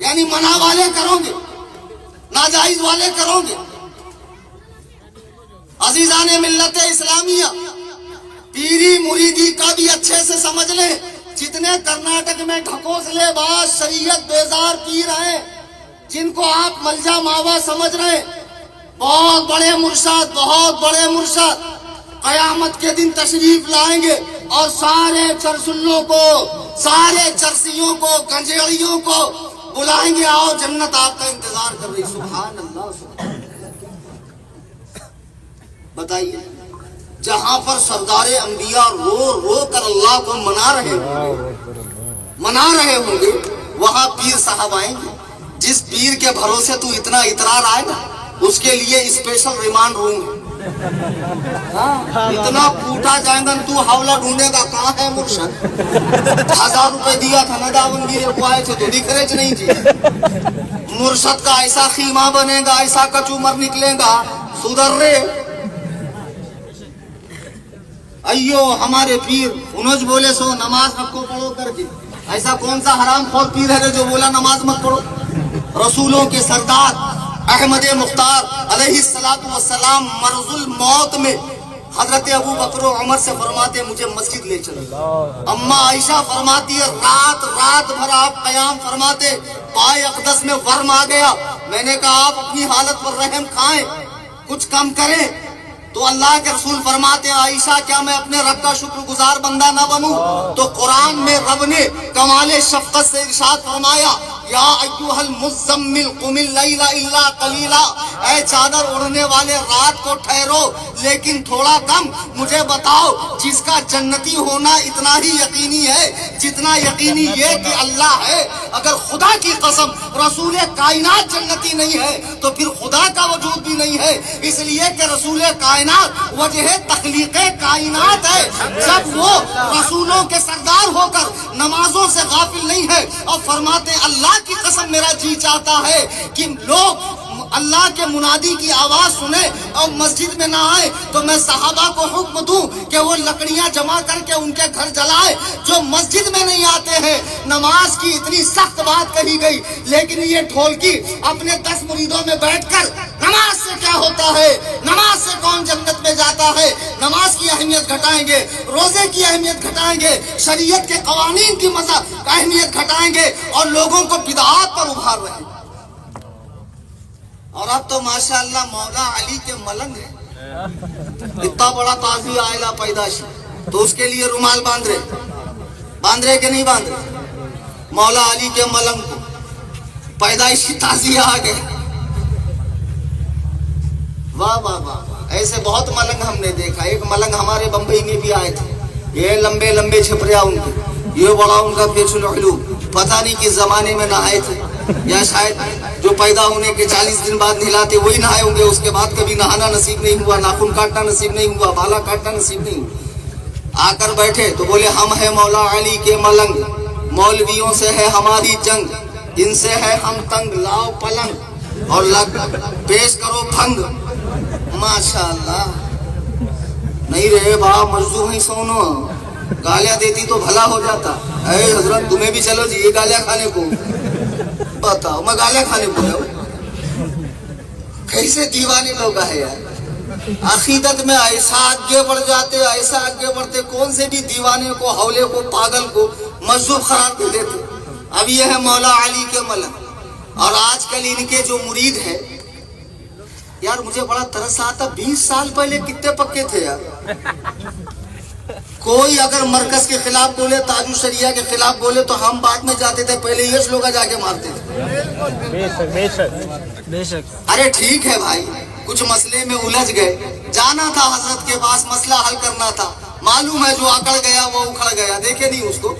یعنی منع والے کرو گے، ناجائز والے کرو گے۔ عزیزان ملت اسلامیہ، پیری مریدی کا بھی اچھے سے سمجھ لیں۔ جتنے کرناٹک میں ڈھکوسلے باز شریعت بیزار پیر ہیں جن کو آپ ملجا ماوا سمجھ رہے ہیں، بہت بڑے مرشد، بہت بڑے مرشد قیامت کے دن تشریف لائیں گے اور سارے چرسلوں کو، سارے چرسیوں کو، گنجیڑیوں کو بلائیں گے، آؤ جنت آپ کا انتظار کر رہی۔ سبحان اللہ، سبحان اللہ۔ بتائیے، جہاں پر سردار انبیاء رو رو کر اللہ کو منا رہے ہوں گے، وہاں پیر صاحب آئیں گے۔ جس پیر کے بھروسے تو اتنا اطرار آئے نا، اس کے لیے اسپیشل ریمانڈ روم ہے۔ اتنا پوٹا جائیں گا تو حوالہ ڈھونڈے گا، کہاں ہے مرشد؟ 1000 روپے دیا تھا نا داونگیرے کو آئے تھے تو دکھ رہے نہیں جی۔ مرشد کا ایسا خیمہ بنے گا، ایسا کچومر نکلے گا، سدھر رے ایو ہمارے پیر انہوں بولے سو نماز رکھو پڑھو کر کے۔ ایسا کون سا حرام خور پیر ہے جو بولا نماز مت پڑھو؟ رسولوں کے سردار احمد مختار علیہ السلام مرض الموت میں حضرت ابو بکر و عمر سے فرماتے مجھے مسجد لے چلو۔ اماں عائشہ فرماتی ہے رات بھر آپ قیام فرماتے، پائے اقدس میں ورم آ گیا۔ میں نے کہا آپ اپنی حالت پر رحم کھائیں، کچھ کم کریں۔ تو اللہ کے رسول فرماتے ہیں عائشہ کیا میں اپنے رب کا شکر گزار بندہ نہ بنوں؟ تو قرآن میں رب نے کمال شفقت سے ارشاد فرمایا یا ایھا المزمل قم اللیل الا قلیلا، اے چادر اڑنے والے رات کو ٹھہرو لیکن تھوڑا کم۔ مجھے بتاؤ جس کا جنتی ہونا اتنا ہی یقینی ہے جتنا یقینی یہ کہ اللہ ہے، اگر خدا کی قسم رسول کائنات جنتی نہیں ہے تو پھر خدا کا وجود بھی نہیں ہے، اس لیے کہ رسول کائنات وجہ تخلیق کائنات ہے۔ جب وہ رسولوں کے سردار ہو کر نمازوں سے غافل نہیں ہے اور فرماتے اللہ کی قسم میرا جی چاہتا ہے کہ لوگ اللہ کے منادی کی آواز سنیں اور مسجد میں نہ آئے تو میں صحابہ کو حکم دوں کہ وہ لکڑیاں جمع کر کے ان کے گھر جلائے۔ جو مسجد میں نہیں آتے ہیں، نماز کی اتنی سخت بات کہی گئی لیکن یہ ڈھولکی اپنے 10 مریدوں میں بیٹھ کر نماز سے کیا ہوتا ہے، نماز سے کون جنت میں جاتا ہے، نماز کی اہمیت گھٹائیں گے، روزے کی اہمیت گھٹائیں گے، شریعت کے قوانین کی اہمیت گھٹائیں گے اور لوگوں کو بدعات پر ابھار رہے ہیں۔ اور اب تو ماشاءاللہ مولا علی کے ملنگ ہیں، اتنا بڑا تازی آئلہ پیدائشی تو اس کے لیے رومال باندھ رہے کہ نہیں باندھ رہے؟ مولا علی کے ملنگ کو پیدائشی تازی آ گئے۔ واہ واہ واہ، ایسے بہت ملنگ ہم نے دیکھا۔ ایک ملنگ ہمارے بمبئی میں بھی آئے تھے، یہ لمبے لمبے چھپریا ان کے، یہ بڑا ان کا پیش العلو، پتہ نہیں کس زمانے میں نہائے تھے یا شاید جو پیدا ہونے کے 40 دن بعد نہلاتے وہی نہائے ہوں گے، اس کے بعد کبھی نہانا نصیب نہیں ہوا، ناخن کاٹنا نصیب نہیں ہوا، بالا کاٹنا نصیب نہیں ہوا۔ آ کر بیٹھے تو بولے ہم ہیں مولا علی کے ملنگ، مولویوں سے ہے ہماری جنگ، ان سے ہے ہم تنگ، لاؤ پلنگ اور پیش کرو بھنگ۔ ماشاءاللہ نہیں رہے با مجزو ہی سونو، گالیاں دیتی تو بھلا ہو جاتا۔ اے حضرت تمہیں بھی چلو جی یہ گالیاں کھانے کو، بتاؤ میں گالیاں کھانے کو جاؤں؟ کیسے دیوانے لوگ ہے یار، عقیدت میں ایسا آگے بڑھ جاتے، ایسا آگے بڑھتے، کون سے بھی دیوانے کو، حولے کو، پاگل کو مجذوب قرار دے دیتے۔ اب یہ ہے مولا علی کے ملنگ۔ اور آج کل ان کے جو مرید ہیں یار، مجھے بڑا ترس آتا، 20 سال پہلے کتنے پکے تھے یار۔ کوئی اگر مرکز کے خلاف بولے، تاج الشریعہ کے خلاف بولے تو ہم بعد میں جاتے تھے، پہلے یہ لوگ جا کے مارتے تھے۔ بے شک۔ ارے ٹھیک ہے بھائی، کچھ مسئلے میں الجھ گئے، جانا تھا حضرت کے پاس، مسئلہ حل کرنا تھا، معلوم ہے جو اکڑ گیا وہ اکھڑ گیا، دیکھے نہیں اس کو،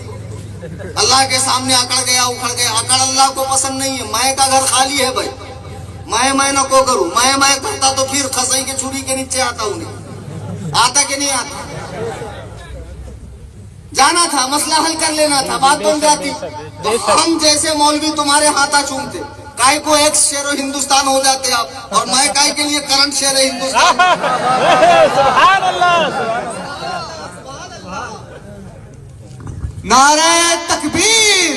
اللہ کے سامنے اکڑ گیا اکھڑ گیا۔ اکڑ اللہ کو پسند نہیں ہے، میں کا گھر خالی ہے بھائی، میں نہ کو کروں، میں کرتا تو پھر خسائی کے چھری کے نیچے آتا ہوں، آتا کہ نہیں آتا؟ جانا تھا، مسئلہ حل کر لینا تھا، بات بن جاتی۔ تو ہم جیسے مولوی تمہارے ہاتھا چومتے، کائے کو ایک شیر و ہندوستان ہو جاتے آپ، اور میں کائے کے لیے کرنٹ شیر ہندوستان۔ سبحان اللہ۔ نعرہ تکبیر،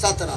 17।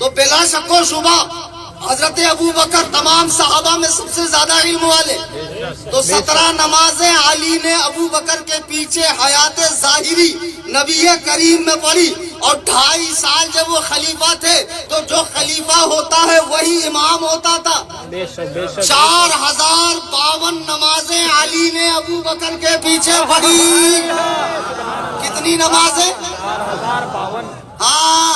تو بلا شک و شبہ حضرت ابو بکر تمام صحابہ میں سب سے زیادہ علم والے. تو 17 نمازیں علی نے ابو بکر کے پیچھے حیات ظاہری نبی کریم میں پڑھی, اور 2.5 سال جب وہ خلیفہ تھے تو جو خلیفہ ہوتا ہے وہی امام ہوتا تھا. 4052 نمازیں علی نے ابو بکر کے پیچھے پڑھی. کتنی نمازیں؟ 4052. ہاں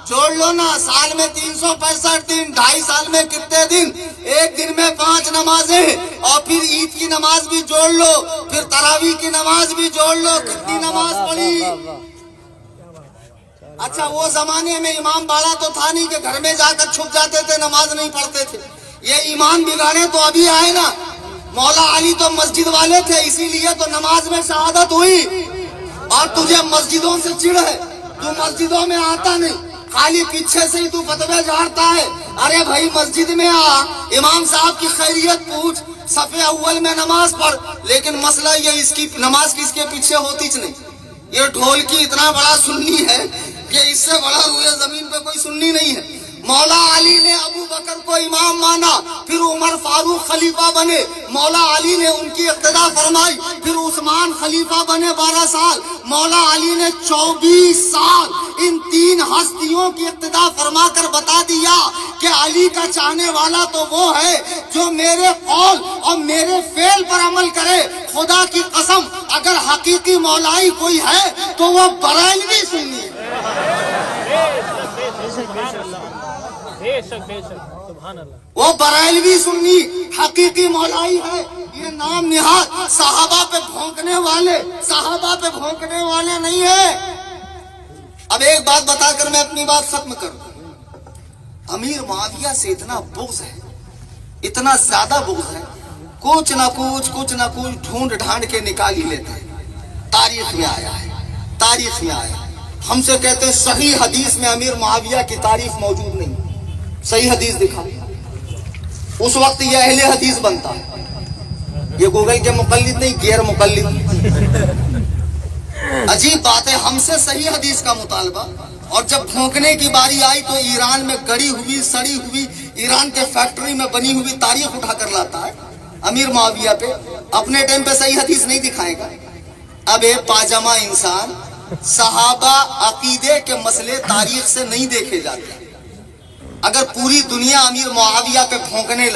جوڑ لو نا, سال میں 365 دن, 2.5 سال میں کتنے دن, ایک دن میں 5 نمازیں, اور پھر عید کی نماز بھی جوڑ لو, پھر تراویح کی نماز بھی جوڑ لو, کتنی نماز پڑھی. اچھا وہ زمانے میں امام باڑا تو تھا نہیں کہ گھر میں جا کر چھپ جاتے تھے, نماز نہیں پڑھتے تھے. یہ ایمان بگاڑے تو ابھی آئے نا. مولا علی تو مسجد والے تھے, اسی لیے تو نماز میں شہادت ہوئی. اور تجھے مسجدوں سے چڑ ہے, تو مسجدوں میں آتا نہیں, خالی پیچھے سے ہی تو فتوے جھاڑتا ہے. ارے بھائی مسجد میں آ, امام صاحب کی خیریت پوچھ, صف اول میں نماز پڑھ. لیکن مسئلہ یہ اس کی نماز کس کے پیچھے ہوتی چ نہیں. یہ ڈھول کی اتنا بڑا سنی ہے کہ اس سے بڑا روئے زمین پہ کوئی سنی نہیں ہے. مولا علی نے ابو بکر کو امام مانا, پھر عمر فاروق خلیفہ بنے, مولا علی نے ان کی اقتدا فرمائی, پھر عثمان خلیفہ بنے 12 سال, مولا علی نے 24 سال ان 3 ہستیوں کی اقتدا فرما کر بتا دیا کہ علی کا چاہنے والا تو وہ ہے جو میرے قول اور میرے فعل پر عمل کرے. خدا کی قسم اگر حقیقی مولائی کوئی ہے تو وہ بریلوی سنی ہے. وہ بریلوی سنی حقیقی مولائی ہے. یہ نام نہاد صحابہ پہ بھونکنے والے نہیں ہے. اب ایک بات بتا کر میں اپنی بات ختم کروں. امیر معاویہ سے اتنا بغض ہے, اتنا زیادہ بغض ہے, کچھ نہ کچھ ڈھونڈ ڈھانڈ کے نکال ہی لیتے ہیں. تاریخ میں آیا. ہم سے کہتے ہیں صحیح حدیث میں امیر معاویہ کی تعریف موجود نہیں. صحیح حدیث دکھا. اس وقت یہ اہل حدیث بنتا ہے, یہ گوگل کے مقلد نہیں, غیر مقلد. عجیب بات ہے, ہم سے صحیح حدیث کا مطالبہ, اور جب بھونکنے کی باری آئی تو ایران میں گڑی ہوئی سڑی ہوئی, ایران کے فیکٹری میں بنی ہوئی تاریخ اٹھا کر لاتا ہے امیر معاویہ پہ. اپنے ٹائم پہ صحیح حدیث نہیں دکھائے گا. اب ایک پاجامہ انسان, صحابہ عقیدے کے مسئلے تاریخ سے نہیں دیکھے جاتے. اگر پوری دنیا امیر معاویہ پہ بھونکنے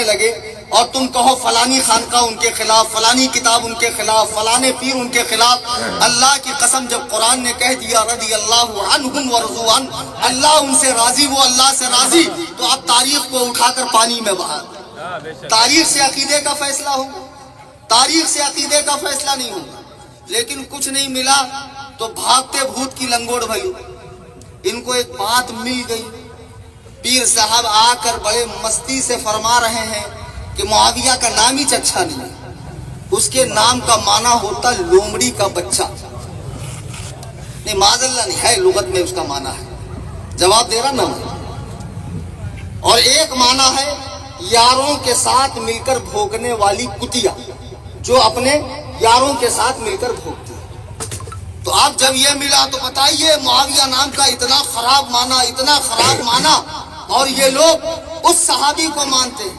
لگے, اور تم کہو فلانی خانقاہ ان کے خلاف, فلانی کتاب ان کے خلاف, فلانے پیر ان کے خلاف, اللہ کی قسم جب قرآن نے کہہ دیا رضی اللہ عنہم ورضوا عنہ, اللہ ان سے راضی وہ اللہ سے راضی, تو اب تاریخ کو اٹھا کر پانی میں بہا. تاریخ سے عقیدے کا فیصلہ ہوگا, تاریخ سے عقیدے کا فیصلہ نہیں ہوگا. لیکن کچھ نہیں ملا تو بھاگتے بھوت کی لنگوڑ بھائی. ان کو ایک بات مل گئی, پیر صاحب آ کر بڑے مستی سے فرما رہے ہیں کہ معاویہ کا نام ہی اچھا نہیں ہے, اس کے نام کا معنی ہوتا لومڑی کا بچہ. نہیں معاذ اللہ نہیں ہے, لغت میں اس کا معنی ہے, جواب دے رہا نا. اور ایک معنی ہے یاروں کے ساتھ مل کر بھونکنے والی کتیا, جو اپنے یاروں کے ساتھ مل کر بھونکتی. تو اب جب یہ ملا تو بتائیے معاویہ نام کا اتنا خراب معنی, اور یہ لوگ اس صحابی کو مانتے ہیں.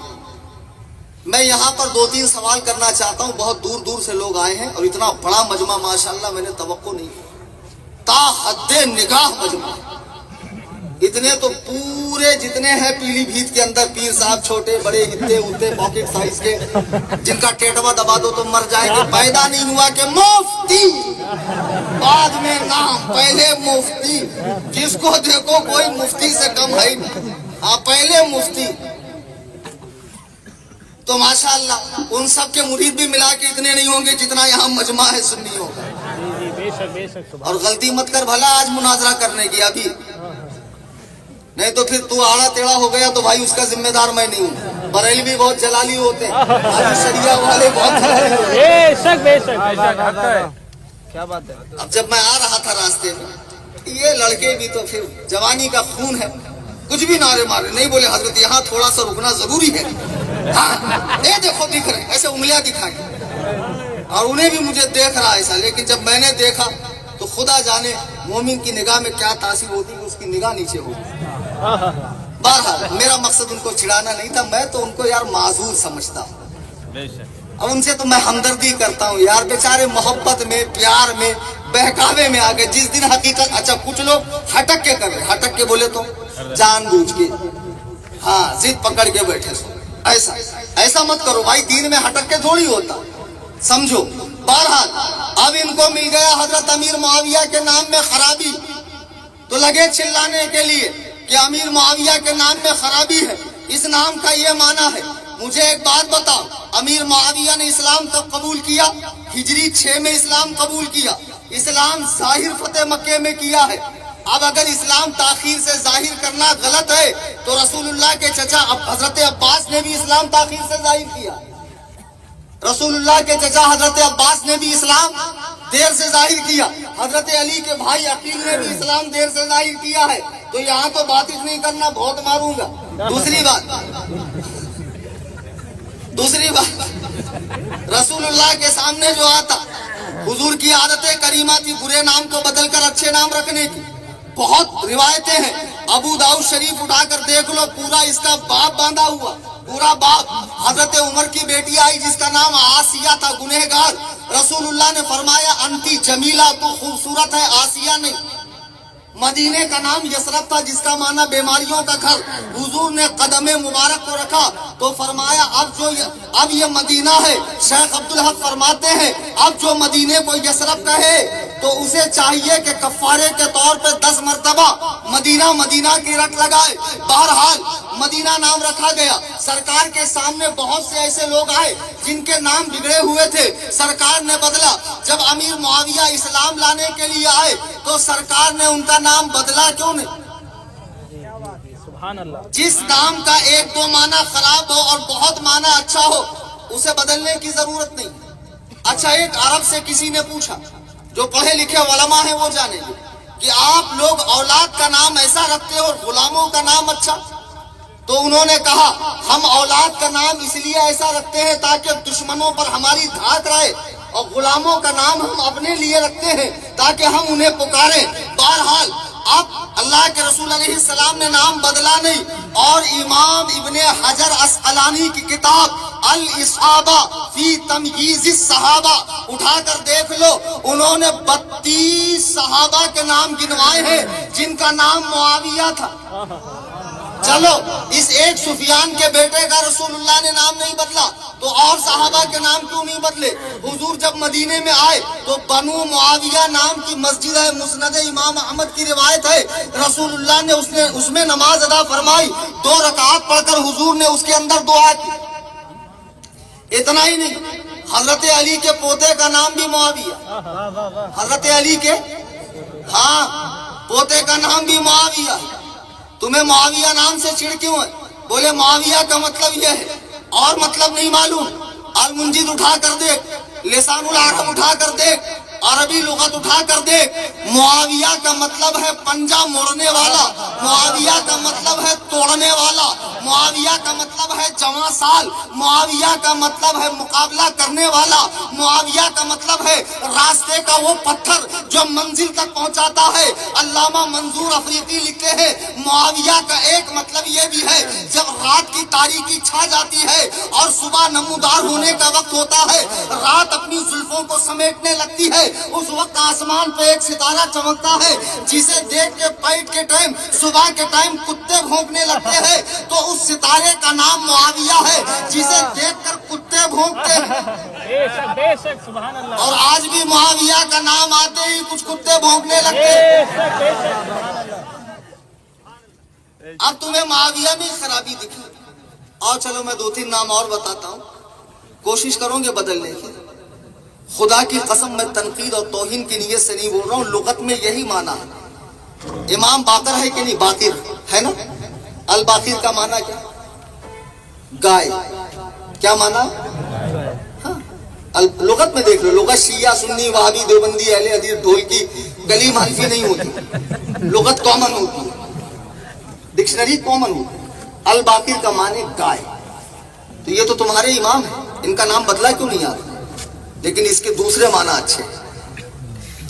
میں یہاں پر 2-3 سوال کرنا چاہتا ہوں. بہت دور دور سے لوگ آئے ہیں, اور اتنا بڑا مجمع ماشاءاللہ میں نے توقع نہیں کی. تا حد نگاہ مجمع, اتنے تو پورے جتنے ہیں پیلی بھیت کے اندر پیر صاحب, چھوٹے بڑے اتنے اتنے پاکٹ سائز کے, جن کا ٹیٹوا دبا دو تو مر جائے گے. پیدا نہیں ہوا کہ مفتی, بعد میں نام, پہلے مفتی. جس کو دیکھو کوئی مفتی سے کم ہے نہیں, ہاں پہلے مفتی. تو ماشاءاللہ ان سب کے مرید بھی ملا کے اتنے نہیں ہوں گے جتنا یہاں مجمع ہے سنیوں کا. اور غلطی مت کر بھلا آج مناظرہ کرنے کی, ابھی نہیں تو پھر تو آڑا ٹیڑھا ہو گیا تو بھائی اس کا ذمہ دار میں نہیں ہوں. بریلوی بہت جلالی ہوتے ہیں, شریعہ والے بہت جلالی ہوتے ہیں. کیا بات ہے. اب جب میں آ رہا تھا راستے میں, یہ لڑکے بھی تو پھر جوانی کا خون ہے, کچھ بھی نعرے مارے, نہیں بولے حضرت یہاں تھوڑا سا رکنا ضروری ہے. ہاں یہ دیکھو دکھ رہے, ایسے انگلیاں دکھائیں, اور انہیں بھی مجھے دیکھ رہا ایسا. لیکن جب میں نے دیکھا تو خدا جانے مومن کی نگاہ میں کیا تاثیر ہوتی کہ اس کی نگاہ نیچے ہوگی. بہرحال میرا مقصد ان کو چڑھانا نہیں تھا، میں تو ان کو یار معذور سمجھتا ہوں. اب ان سے تو میں ہمدردی کرتا ہوں یار، بیچارے محبت میں، پیار میں، بہکاوے میں آ گئے. جس دن حقیقت، اچھا کچھ لوگ ہٹک کے کر رہے، ہٹک کے بولے تو جان بوجھ کے، ہاں ضد پکڑ کے بیٹھے سو. ایسا مت کرو بھائی، دین میں ہٹک کے تھوڑی ہوتا، سمجھو. بہرحال اب ان کو مل گیا حضرت امیر معاویہ کے نام میں خرابی، تو لگے چلانے کے لیے کہ امیر معاویہ کے نام میں خرابی ہے، اس نام کا یہ معنی ہے. مجھے ایک بات بتاؤ، امیر معاویہ نے اسلام کب قبول کیا؟ ہجری 6 میں اسلام قبول کیا. اسلام ظاہر فتح مکے میں کیا ہے. اب اگر اسلام تاخیر سے ظاہر کرنا غلط ہے تو رسول اللہ کے چچا حضرت عباس نے بھی اسلام تاخیر سے ظاہر کیا. رسول اللہ کے چچا حضرت عباس نے بھی اسلام دیر سے ظاہر کیا. حضرت علی کے بھائی عقیل نے بھی اسلام دیر سے ظاہر کیا ہے. تو یہاں تو بات نہیں کرنا، بہت ماروں گا. دوسری بات رسول اللہ کے سامنے جو آتا، حضور کی عادت کریمہ تھی برے نام کو بدل کر اچھے نام رکھنے کی. بہت روایتیں ہیں، ابو داؤد شریف اٹھا کر دیکھ لو، پورا اس کا باپ باندھا ہوا، پورا باپ. حضرت عمر کی بیٹی آئی جس کا نام آسیہ تھا، گنہگار. رسول اللہ نے فرمایا انتی جمیلہ، تو خوبصورت ہے، آسیہ نہیں. مدینے کا نام یثرب تھا جس کا معنی بیماریوں کا گھر. حضور نے قدم مبارک کو رکھا تو فرمایا اب یہ مدینہ ہے. شیخ عبدالحق فرماتے ہیں اب جو مدینے کو یثرب کہے تو اسے چاہیے کہ کفارے کے طور پہ 10 مرتبہ مدینہ کی رٹ لگائے. بہرحال مدینہ نام رکھا گیا. سرکار کے سامنے بہت سے ایسے لوگ آئے جن کے نام بگڑے ہوئے تھے، سرکار نے بدلا. جب امیر معاویہ اسلام لانے کے لیے آئے تو سرکار نے ان کا نام بدلا کیوں نہیں؟ سبحان اللہ. جس نام کا 1-2 معنی خراب ہو اور بہت معنی اچھا ہو اسے بدلنے کی ضرورت نہیں. اچھا، ایک عرب سے کسی نے پوچھا، جو پڑھے لکھے علماء ہیں وہ جانیں گے کہ آپ لوگ اولاد کا نام ایسا رکھتے اور غلاموں کا نام اچھا. تو انہوں نے کہا ہم اولاد کا نام اس لیے ایسا رکھتے ہیں تاکہ دشمنوں پر ہماری دھاک رہے، اور غلاموں کا نام ہم اپنے لیے رکھتے ہیں تاکہ ہم انہیں پکاریں. بہرحال اب اللہ کے رسول علیہ السلام نے نام بدلا نہیں. اور امام ابن حجر اسقلانی کی کتاب الاصابہ فی تمییز الصحابہ اٹھا کر دیکھ لو، انہوں نے 32 صحابہ کے نام گنوائے ہیں جن کا نام معاویہ تھا. چلو اس ایک سفیان کے بیٹے کا رسول اللہ نے نام نہیں بدلا تو اور صحابہ کے نام کیوں نہیں بدلے؟ حضور جب مدینے میں آئے تو بنو معاویہ نام کی مسجد ہے، مسند امام احمد کی روایت ہے، رسول اللہ نے اس میں نماز ادا فرمائی. 2 رکعات پڑھ کر حضور نے اس کے اندر دعا کی. اتنا ہی نہیں، حضرت علی کے پوتے کا نام بھی معاویہ. حضرت علی کے پوتے کا نام بھی معاویہ. تمہیں معاویہ نام سے چڑ کیوں ہے؟ بولے معاویہ کا مطلب یہ ہے، اور مطلب نہیں معلوم. المنجد اٹھا کر دیکھ، لسان العرب اٹھا کر دیکھ، عربی لغت اٹھا کر دیکھ. معاویہ کا مطلب ہے پنجہ موڑنے والا، معاویہ کا مطلب ہے توڑنے والا، معاویہ کا مطلب ہے جواں سال، معاویہ کا مطلب ہے مقابلہ کرنے والا، معاویہ کا مطلب ہے راستے کا وہ پتھر جو منزل تک پہنچاتا ہے. علامہ منظور افریقی لکھتے ہیں معاویہ کا ایک مطلب یہ بھی ہے جب رات کی تاریکی چھا جاتی ہے اور صبح نمودار ہونے کا وقت ہوتا ہے، رات اپنی زلفوں کو سمیٹنے لگتی ہے، اس وقت آسمان پہ ایک ستارہ چمکتا ہے جسے دیکھ کے پیٹ کے ٹائم، صبح کے ٹائم کتے بھونکنے لگتے ہیں تو اس ستارے کا نام معاویہ ہے جسے دیکھ کر کتے بھونکتے ہیں. بے شک سبحان اللہ. اور آج بھی معاویہ کا نام آتے ہی کچھ کتے بھونکنے لگتے ہیں. اب تمہیں معاویہ میں خرابی دکھی، اور چلو میں 2-3 نام اور بتاتا ہوں، کوشش کروں گے بدلنے کی. خدا کی قسم میں تنقید اور توہین کی نیت سے نہیں بول رہا ہوں، لغت میں یہی معنی ہے. امام باقر ہے کہ نہیں؟ باقر ہے نا. الباقر کا معنی کیا؟ گائے. کیا معنی؟ لغت میں دیکھ لو، لغت شیعہ سنی وہابی دیوبندی اہل حدیث ڈھول کی گلی حنفی نہیں ہوتی، لغت کامن ہوتی ہے، ڈکشنری کامن ہوتی ہے. الباقر کا معنی گائے. تو یہ تو تمہارے امام ہیں، ان کا نام بدلا کیوں نہیں آتا؟ لیکن اس کے دوسرے معنی اچھے.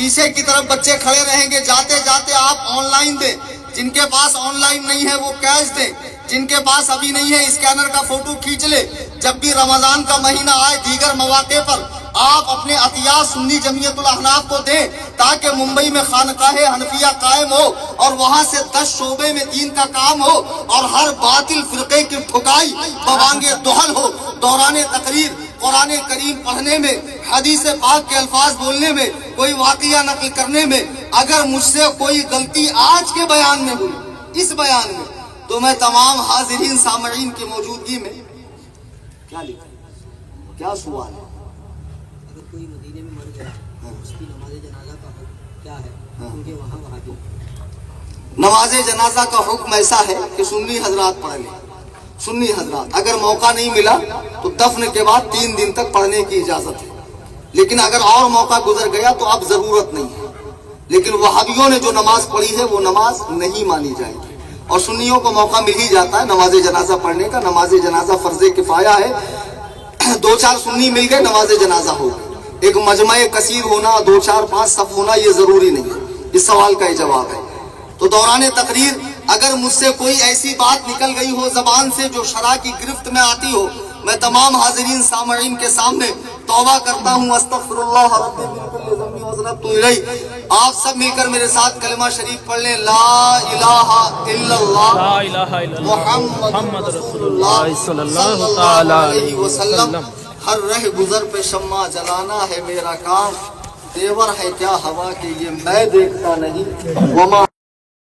پیچھے کی طرف بچے کھڑے رہیں گے، جاتے جاتے آپ آن لائن دیں، جن کے پاس آن لائن نہیں ہے وہ کیش دیں، جن کے پاس ابھی نہیں ہے اسکینر کا فوٹو کھینچ لے۔ جب بھی رمضان کا مہینہ آئے دیگر مواقع پر آپ اپنے عطیات سنی جمعیت الاحناف کو دیں، تاکہ ممبئی میں خانقاہ حنفیہ قائم ہو اور وہاں سے 10 شعبے میں دین کا کام ہو اور ہر باطل فرقے کی ٹھکائی ببانگ دہل ہو۔ دوران تقریر قرآن کریم پڑھنے میں، حدیث پاک کے الفاظ بولنے میں، کوئی واقعہ نقل کرنے میں اگر مجھ سے کوئی غلطی آج کے بیان میں ہوئی، اس بیان میں، تو میں تمام حاضرین سامعین کی موجودگی میں کیا لکھا، کیا سوال ہے؟ اگر کوئی مدینے میں مر گیا اس کی نماز جنازہ کا حکم کیا ہے؟ کیونکہ وہاں وہابی نماز جنازہ کا حکم ایسا ہے کہ سنی حضرات پڑھ لیں۔ سنی حضرات اگر موقع نہیں ملا تو دفن کے بعد 3 دن تک پڑھنے کی اجازت ہے، لیکن اگر اور موقع گزر گیا تو اب ضرورت نہیں ہے۔ لیکن وہابیوں نے جو نماز پڑھی ہے وہ نماز نہیں مانی جائے گی، اور سنیوں کو موقع مل ہی جاتا ہے نماز جنازہ پڑھنے کا۔ نماز جنازہ فرض کفایہ ہے، 2-4 سنی مل گئے نماز جنازہ ہو گئی۔ ایک مجمع کثیر ہونا، 2-4-5 صف ہونا یہ ضروری نہیں ہے۔ اس سوال کا یہ جواب ہے۔ تو دوران تقریر اگر مجھ سے کوئی ایسی بات نکل گئی ہو زبان سے جو شرع کی گرفت میں آتی ہو، میں تمام حاضرین سامعین کے سامنے توبہ کرتا ہوں، استغفر اللہ ربی من کل ذنب وذنبت الیہ۔ آپ سب مل کر میرے ساتھ کلمہ شریف پڑھ لیں، لا الہ الا اللہ لا الہ الا اللہ محمد رسول اللہ صلی اللہ علیہ وسلم۔ ہر رہ گزر پہ شمع جلانا ہے میرا کام، دیور ہے کیا ہوا کہ یہ میں دیکھتا نہیں، وما